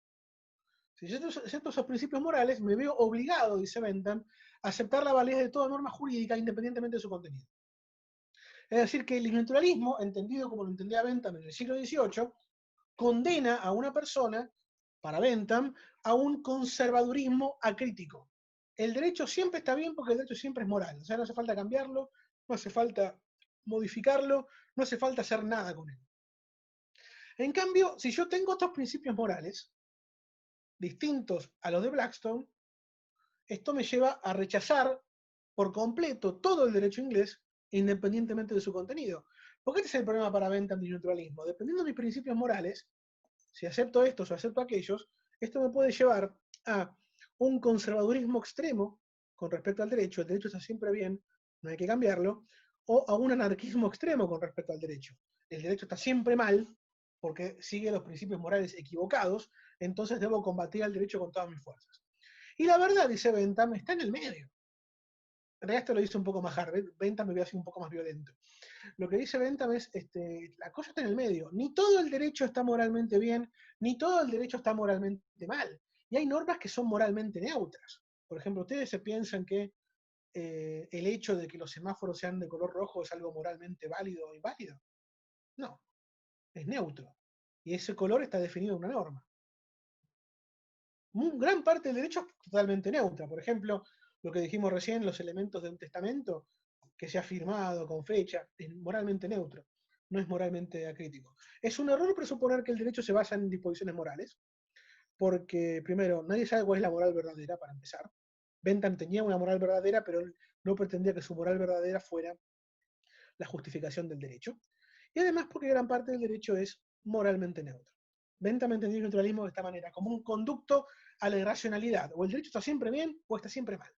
Si yo acepto esos principios morales, me veo obligado, dice Bentham, a aceptar la validez de toda norma jurídica independientemente de su contenido. Es decir, que el naturalismo, entendido como lo entendía Bentham en el siglo XVIII, condena a una persona, para Bentham, a un conservadurismo acrítico. El derecho siempre está bien porque el derecho siempre es moral. O sea, no hace falta cambiarlo, no hace falta modificarlo, no hace falta hacer nada con él. En cambio, si yo tengo estos principios morales, distintos a los de Blackstone, esto me lleva a rechazar por completo todo el derecho inglés, independientemente de su contenido. Porque este es el problema para Bentham del naturalismo. Dependiendo de mis principios morales, si acepto estos o acepto aquellos, esto me puede llevar a un conservadurismo extremo con respecto al derecho, el derecho está siempre bien, no hay que cambiarlo, o a un anarquismo extremo con respecto al derecho. El derecho está siempre mal porque sigue los principios morales equivocados, entonces debo combatir al derecho con todas mis fuerzas. Y la verdad, dice Bentham, está en el medio. En realidad esto lo dice un poco más hard, Bentham me voy a hacer un poco más violento. Lo que dice Bentham es, la cosa está en el medio. Ni todo el derecho está moralmente bien, ni todo el derecho está moralmente mal. Y hay normas que son moralmente neutras. Por ejemplo, ustedes se piensan que el hecho de que los semáforos sean de color rojo es algo moralmente válido o inválido. No, es neutro. Y ese color está definido en una norma. Gran parte del derecho es totalmente neutra. Por ejemplo, lo que dijimos recién, los elementos de un testamento que sea firmado con fecha, es moralmente neutro, no es moralmente acrítico. Es un error presuponer que el derecho se basa en disposiciones morales, porque primero, nadie sabe cuál es la moral verdadera, para empezar. Bentham tenía una moral verdadera, pero él no pretendía que su moral verdadera fuera la justificación del derecho. Y además porque gran parte del derecho es moralmente neutro. Bentham entendió el neutralismo de esta manera, como un conducto a la irracionalidad. O el derecho está siempre bien o está siempre mal.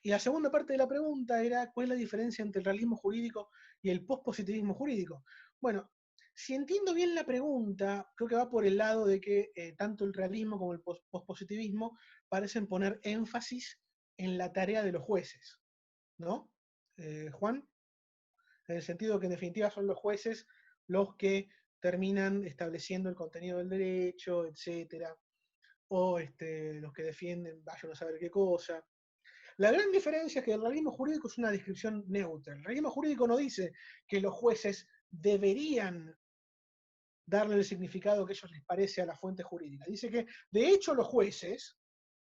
Y la segunda parte de la pregunta era ¿cuál es la diferencia entre el realismo jurídico y el pospositivismo jurídico? Bueno, si entiendo bien la pregunta, creo que va por el lado de que tanto el realismo como el pospositivismo parecen poner énfasis en la tarea de los jueces, ¿no? Juan, en el sentido que en definitiva son los jueces los que terminan estableciendo el contenido del derecho, etcétera, o los que defienden vayan a saber qué cosa. La gran diferencia es que el realismo jurídico es una descripción neutra. El realismo jurídico no dice que los jueces deberían darle el significado que a ellos les parece a la fuente jurídica. Dice que, de hecho, los jueces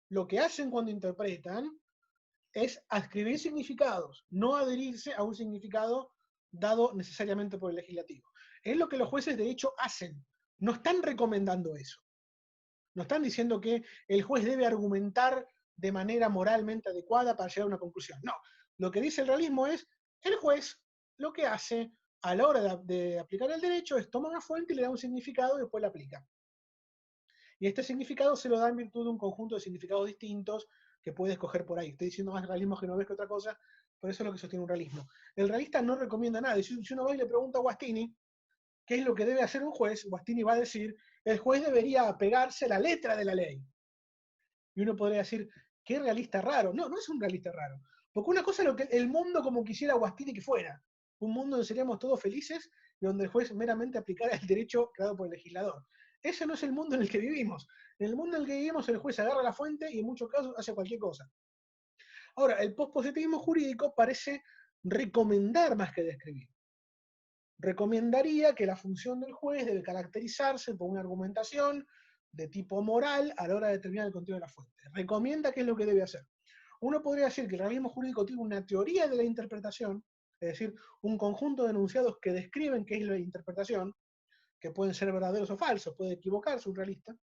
lo que hacen cuando interpretan es adscribir significados, no adherirse a un significado dado necesariamente por el legislativo. Es lo que los jueces, de hecho, hacen no están recomendando eso. No están diciendo que el juez debe argumentar de manera moralmente adecuada para llegar a una conclusión. No, lo que dice el realismo es, el juez lo que hace a la hora de aplicar el derecho es tomar una fuente y le da un significado y después la aplica. Y este significado se lo da en virtud de un conjunto de significados distintos que puede escoger por ahí. Estoy diciendo más realismo genovés que otra cosa, pero eso es lo que sostiene un realismo. El realista no recomienda nada. Si uno va y le pregunta a Guastini qué es lo que debe hacer un juez, Guastini va a decir, el juez debería apegarse a la letra de la ley. Y uno podría decir, qué realista raro. No, no es un realista raro. Porque una cosa es lo que el mundo como quisiera Guastini que fuera. Un mundo donde seríamos todos felices y donde el juez meramente aplicara el derecho creado por el legislador. Ese no es el mundo en el que vivimos. En el mundo en el que vivimos, el juez agarra la fuente y en muchos casos hace cualquier cosa. Ahora, el pospositivismo jurídico parece recomendar más que describir. Recomendaría que la función del juez debe caracterizarse por una argumentación de tipo moral a la hora de determinar el contenido de la fuente. Recomienda qué es lo que debe hacer. Uno podría decir que el realismo jurídico tiene una teoría de la interpretación, es decir, un conjunto de enunciados que describen qué es la interpretación, que pueden ser verdaderos o falsos, puede equivocarse un realista.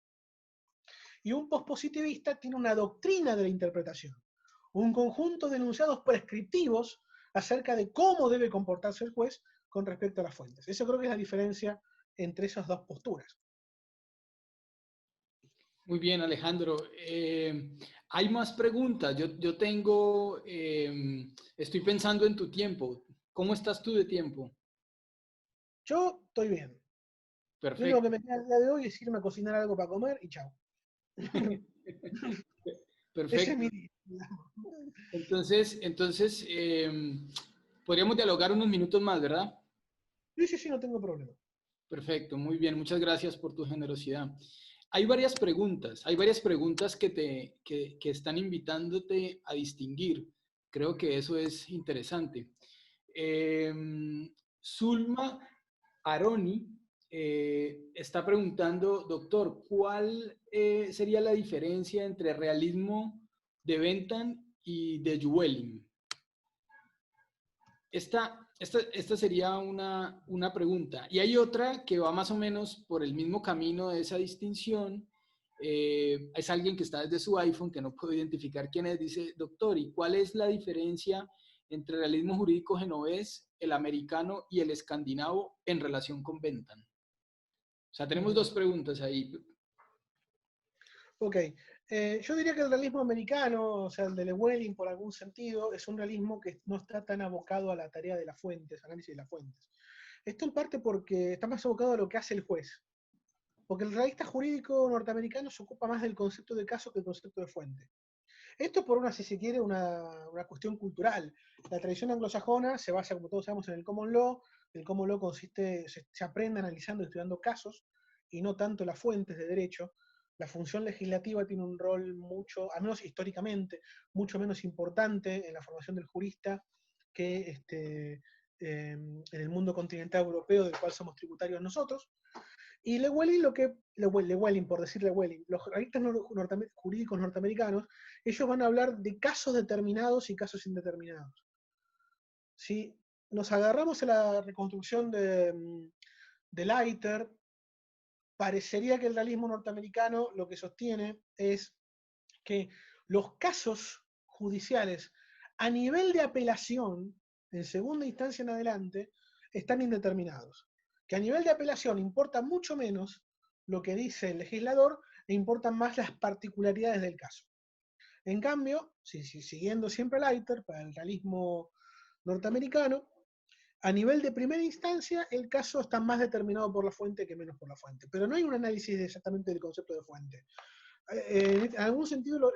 Y un pospositivista tiene una doctrina de la interpretación, un conjunto de enunciados prescriptivos acerca de cómo debe comportarse el juez con respecto a las fuentes. Eso creo que es la diferencia entre esas dos posturas.
Muy bien, Alejandro. Hay más preguntas. Yo tengo, estoy pensando en tu tiempo. ¿Cómo estás tú de tiempo?
Yo estoy bien. Lo único
Perfecto.
que me queda el día de hoy es irme a cocinar algo para comer y chao. Ese es
Perfecto.
mi día.
Entonces podríamos dialogar unos minutos más, ¿verdad?
Sí, sí, sí, no tengo problema.
Perfecto, muy bien. Muchas gracias por tu generosidad. Hay varias preguntas que están invitándote a distinguir. Creo que eso es interesante. Eh, Zulma Aroni está preguntando, doctor, ¿cuál sería la diferencia entre realismo de Bentham y de Llewellyn? Esta sería una pregunta. Y hay otra que va más o menos por el mismo camino de esa distinción. Es alguien que está desde su iPhone, que no puedo identificar quién es. Dice, doctor, ¿y cuál es la diferencia entre el realismo jurídico genovés, el americano y el escandinavo en relación con Bentham? O sea, tenemos dos preguntas ahí.
Ok. Yo diría que el realismo americano, o sea, el de Llewellyn por algún sentido, es un realismo que no está tan abocado a la tarea de las fuentes, análisis de las fuentes. Esto en parte porque está más abocado a lo que hace el juez. Porque el realista jurídico norteamericano se ocupa más del concepto de caso que del concepto de fuente. Esto por una, si se quiere, una cuestión cultural. La tradición anglosajona se basa, como todos sabemos, en el common law. El common law consiste, se aprende analizando y estudiando casos y no tanto las fuentes de derecho. La función legislativa tiene un rol mucho, al menos históricamente, mucho menos importante en la formación del jurista que en el mundo continental europeo del cual somos tributarios nosotros. Y Llewellyn, por decir Llewellyn, los realistas jurídicos norteamericanos, ellos van a hablar de casos determinados y casos indeterminados. Si nos agarramos a la reconstrucción de Leiter, parecería que el realismo norteamericano lo que sostiene es que los casos judiciales a nivel de apelación, en segunda instancia en adelante, están indeterminados. Que a nivel de apelación importa mucho menos lo que dice el legislador e importan más las particularidades del caso. En cambio, siguiendo siempre Leiter, para el realismo norteamericano, a nivel de primera instancia, el caso está más determinado por la fuente que menos por la fuente. Pero no hay un análisis exactamente del concepto de fuente. En algún sentido,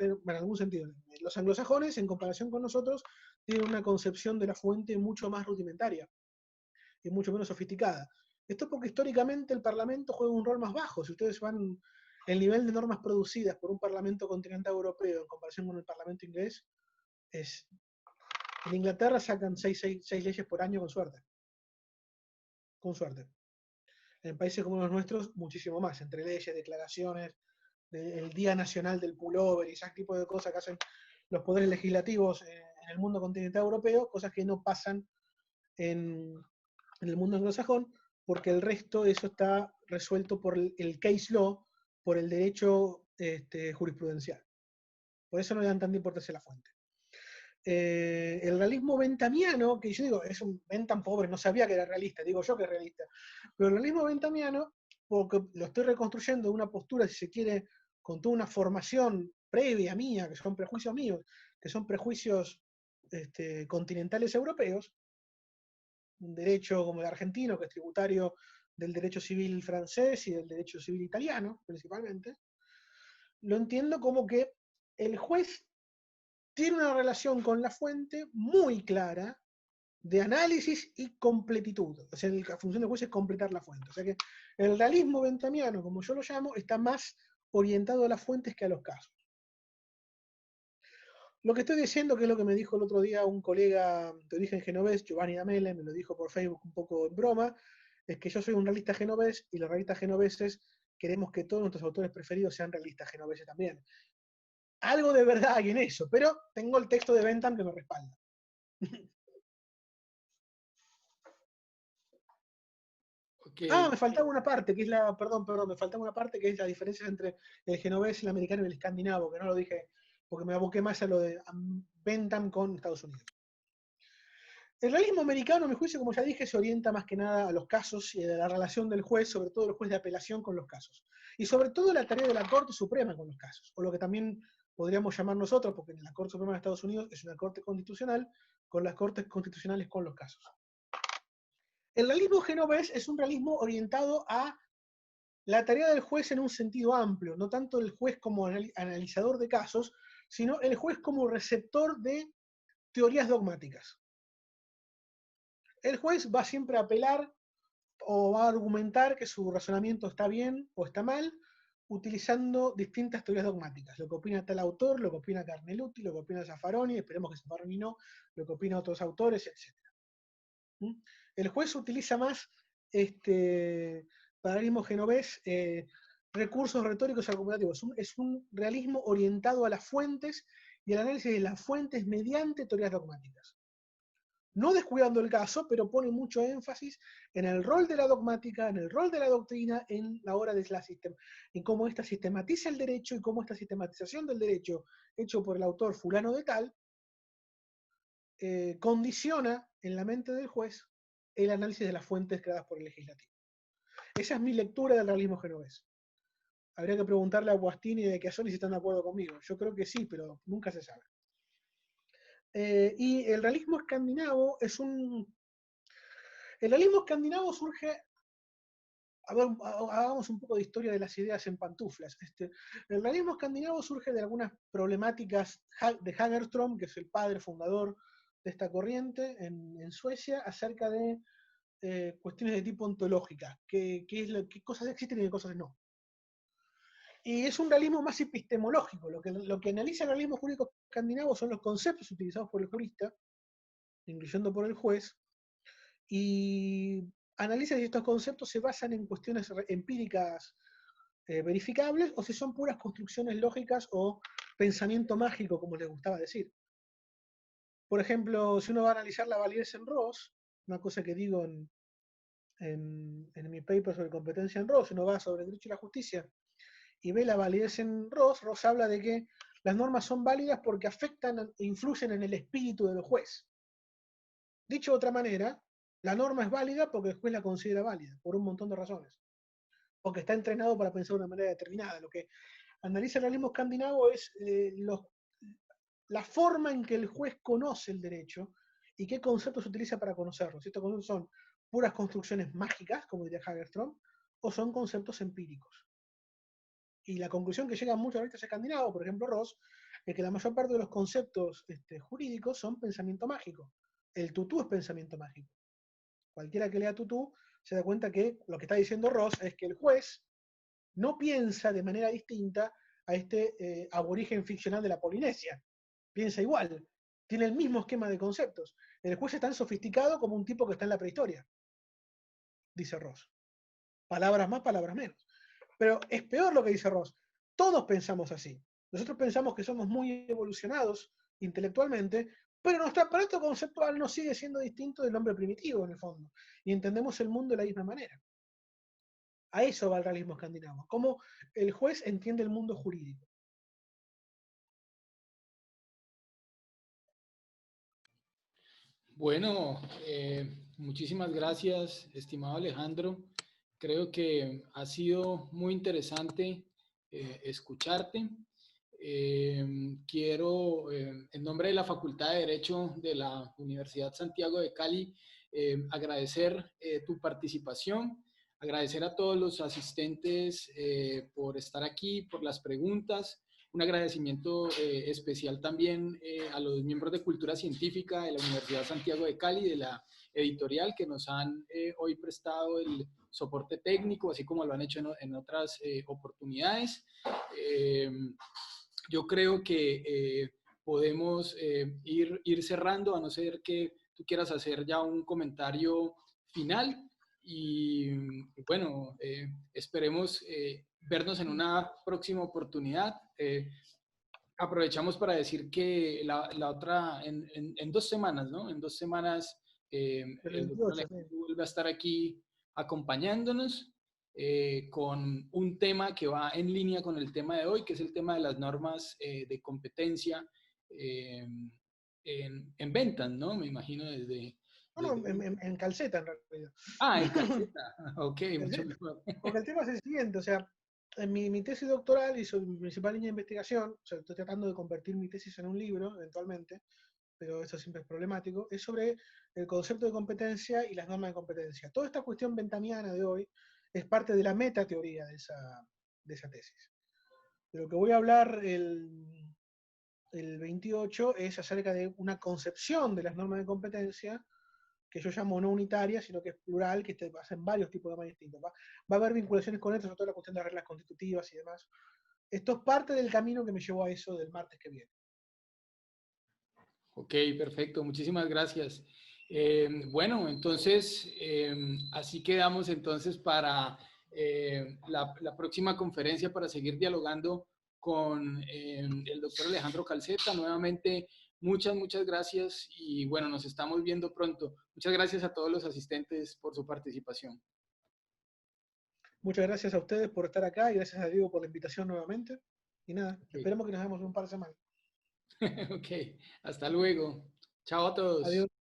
los anglosajones, en comparación con nosotros, tienen una concepción de la fuente mucho más rudimentaria y mucho menos sofisticada. Esto porque históricamente el Parlamento juega un rol más bajo. Si ustedes van, el nivel de normas producidas por un Parlamento continental europeo en comparación con el Parlamento inglés, es, en Inglaterra sacan 6 leyes por año con suerte. Con suerte. En países como los nuestros, muchísimo más, entre leyes, declaraciones, el Día Nacional del Pullover y ese tipo de cosas que hacen los poderes legislativos en el mundo continental europeo, cosas que no pasan en el mundo anglosajón, porque el resto de eso está resuelto por el case law, por el derecho jurisprudencial. Por eso no le dan tanta importancia a la fuente. El realismo bentamiano, que yo digo, es un Bentham pobre, no sabía que era realista, digo yo que es realista, pero el realismo bentamiano, porque lo estoy reconstruyendo de una postura, si se quiere, con toda una formación previa mía, que son prejuicios míos, que son prejuicios continentales europeos, un derecho como el argentino, que es tributario del derecho civil francés y del derecho civil italiano, principalmente, lo entiendo como que el juez tiene una relación con la fuente muy clara de análisis y completitud. O sea, la función del juez es completar la fuente. O sea que el realismo bentamiano, como yo lo llamo, está más orientado a las fuentes que a los casos. Lo que estoy diciendo, que es lo que me dijo el otro día un colega de origen genovés, Giovanni Damele, me lo dijo por Facebook un poco en broma, es que yo soy un realista genovés y los realistas genoveses queremos que todos nuestros autores preferidos sean realistas genoveses también. Algo de verdad hay en eso, pero tengo el texto de Bentham que me respalda.
Okay.
Me faltaba una parte, que es me faltaba una parte que es la diferencia entre el genovés, el americano y el escandinavo, que no lo dije porque me aboqué más a lo de Bentham con Estados Unidos. El realismo americano, a mi juicio, como ya dije, se orienta más que nada a los casos y a la relación del juez, sobre todo el juez de apelación con los casos. Y sobre todo la tarea de la Corte Suprema con los casos, o lo que también podríamos llamar nosotros, porque la Corte Suprema de Estados Unidos es una corte constitucional, con las cortes constitucionales con los casos. El realismo genovés es un realismo orientado a la tarea del juez en un sentido amplio, no tanto el juez como analizador de casos, sino el juez como receptor de teorías dogmáticas. El juez va siempre a apelar o va a argumentar que su razonamiento está bien o está mal, utilizando distintas teorías dogmáticas. Lo que opina tal autor, lo que opina Carnelutti, lo que opina Zaffaroni, esperemos que Zaffaroni no, lo que opina otros autores, etc. El juez utiliza más paradigma genovés, recursos retóricos argumentativos. Es un realismo orientado a las fuentes y al análisis de las fuentes mediante teorías dogmáticas. No descuidando el caso, pero pone mucho énfasis en el rol de la dogmática, en el rol de la doctrina, en la hora de en cómo ésta sistematiza el derecho y cómo esta sistematización del derecho hecho por el autor fulano de tal condiciona en la mente del juez el análisis de las fuentes creadas por el legislativo. Esa es mi lectura del realismo genovés. Habría que preguntarle a Guastini y a Chiassoni si están de acuerdo conmigo. Yo creo que sí, pero nunca se sabe. Y el realismo escandinavo es un... El realismo escandinavo surge... A ver, hagamos un poco de historia de las ideas en pantuflas. El realismo escandinavo surge de algunas problemáticas de Hagerström, que es el padre fundador de esta corriente en Suecia, acerca de cuestiones de tipo ontológica, qué cosas existen y qué cosas no. Y es un realismo más epistemológico. Lo que analiza el realismo jurídico escandinavo son los conceptos utilizados por el jurista, incluyendo por el juez, y analiza si estos conceptos se basan en cuestiones empíricas verificables o si son puras construcciones lógicas o pensamiento mágico, como les gustaba decir. Por ejemplo, si uno va a analizar la validez en Ross, una cosa que digo en mi paper sobre competencia en Ross, uno va sobre el derecho y la justicia y ve la validez en Ross, Ross habla de que las normas son válidas porque afectan e influyen en el espíritu del juez. Dicho de otra manera, la norma es válida porque el juez la considera válida, por un montón de razones. Porque está entrenado para pensar de una manera determinada. Lo que analiza el realismo escandinavo es la forma en que el juez conoce el derecho y qué conceptos utiliza para conocerlo. Si estos conceptos son puras construcciones mágicas, como diría Hagerström, o son conceptos empíricos. Y la conclusión que llegan muchos realistas escandinavos, por ejemplo Ross, es que la mayor parte de los conceptos jurídicos son pensamiento mágico. El tutú es pensamiento mágico. Cualquiera que lea tutú se da cuenta que lo que está diciendo Ross es que el juez no piensa de manera distinta a este aborigen ficcional de la Polinesia. Piensa igual, tiene el mismo esquema de conceptos. El juez es tan sofisticado como un tipo que está en la prehistoria, dice Ross. Palabras más, palabras menos. Pero es peor lo que dice Ross. Todos pensamos así. Nosotros pensamos que somos muy evolucionados intelectualmente Pero nuestro aparato conceptual no sigue siendo distinto del hombre primitivo, en el fondo, y entendemos el mundo de la misma manera. A eso va el realismo escandinavo, cómo el juez entiende el mundo jurídico.
Bueno, muchísimas gracias, estimado Alejandro. Creo que ha sido muy interesante escucharte. Quiero, en nombre de la Facultad de Derecho de la Universidad Santiago de Cali, agradecer tu participación, agradecer a todos los asistentes por estar aquí, por las preguntas. Un agradecimiento especial también a los miembros de Cultura Científica de la Universidad Santiago de Cali, de la editorial, que nos han hoy prestado el soporte técnico, así como lo han hecho en otras oportunidades. Yo creo que podemos ir cerrando, a no ser que tú quieras hacer ya un comentario final. Y bueno, esperemos vernos en una próxima oportunidad. Aprovechamos para decir que la otra, en 2 semanas, ¿no? En 2 semanas,
El
el
28,
doctor Alejandro vuelve a estar aquí acompañándonos con un tema que va en línea con el tema de hoy, que es el tema de las normas de competencia en ventas, ¿no? Me imagino desde...
No, en calceta, en realidad.
Ah, en calceta. Ok, mucho
Calceta.
mejor.
Porque el tema es el siguiente, o sea, en mi tesis doctoral y mi principal línea de investigación, o sea, estoy tratando de convertir mi tesis en un libro, eventualmente, pero eso siempre es problemático, es sobre el concepto de competencia y las normas de competencia. Toda esta cuestión ventamiana de hoy es parte de la metateoría de esa tesis. De lo que voy a hablar el 28 es acerca de una concepción de las normas de competencia que yo llamo no unitaria, sino que es plural, que hacen varios tipos de normas distintos. Va a haber vinculaciones con esto, sobre todo la cuestión de las reglas constitutivas y demás. Esto es parte del camino que me llevó a eso del martes que viene.
Ok, perfecto. Muchísimas gracias. Bueno, entonces, así quedamos entonces para la próxima conferencia para seguir dialogando con el doctor Alejandro Calzeta. Nuevamente, muchas gracias y bueno, nos estamos viendo pronto. Muchas gracias a todos los asistentes por su participación.
Muchas gracias a ustedes por estar acá y gracias a Diego por la invitación nuevamente. Y nada,
Okay.
esperemos que nos vemos en un par de semanas.
Ok, hasta luego. Chao a todos.
Adiós.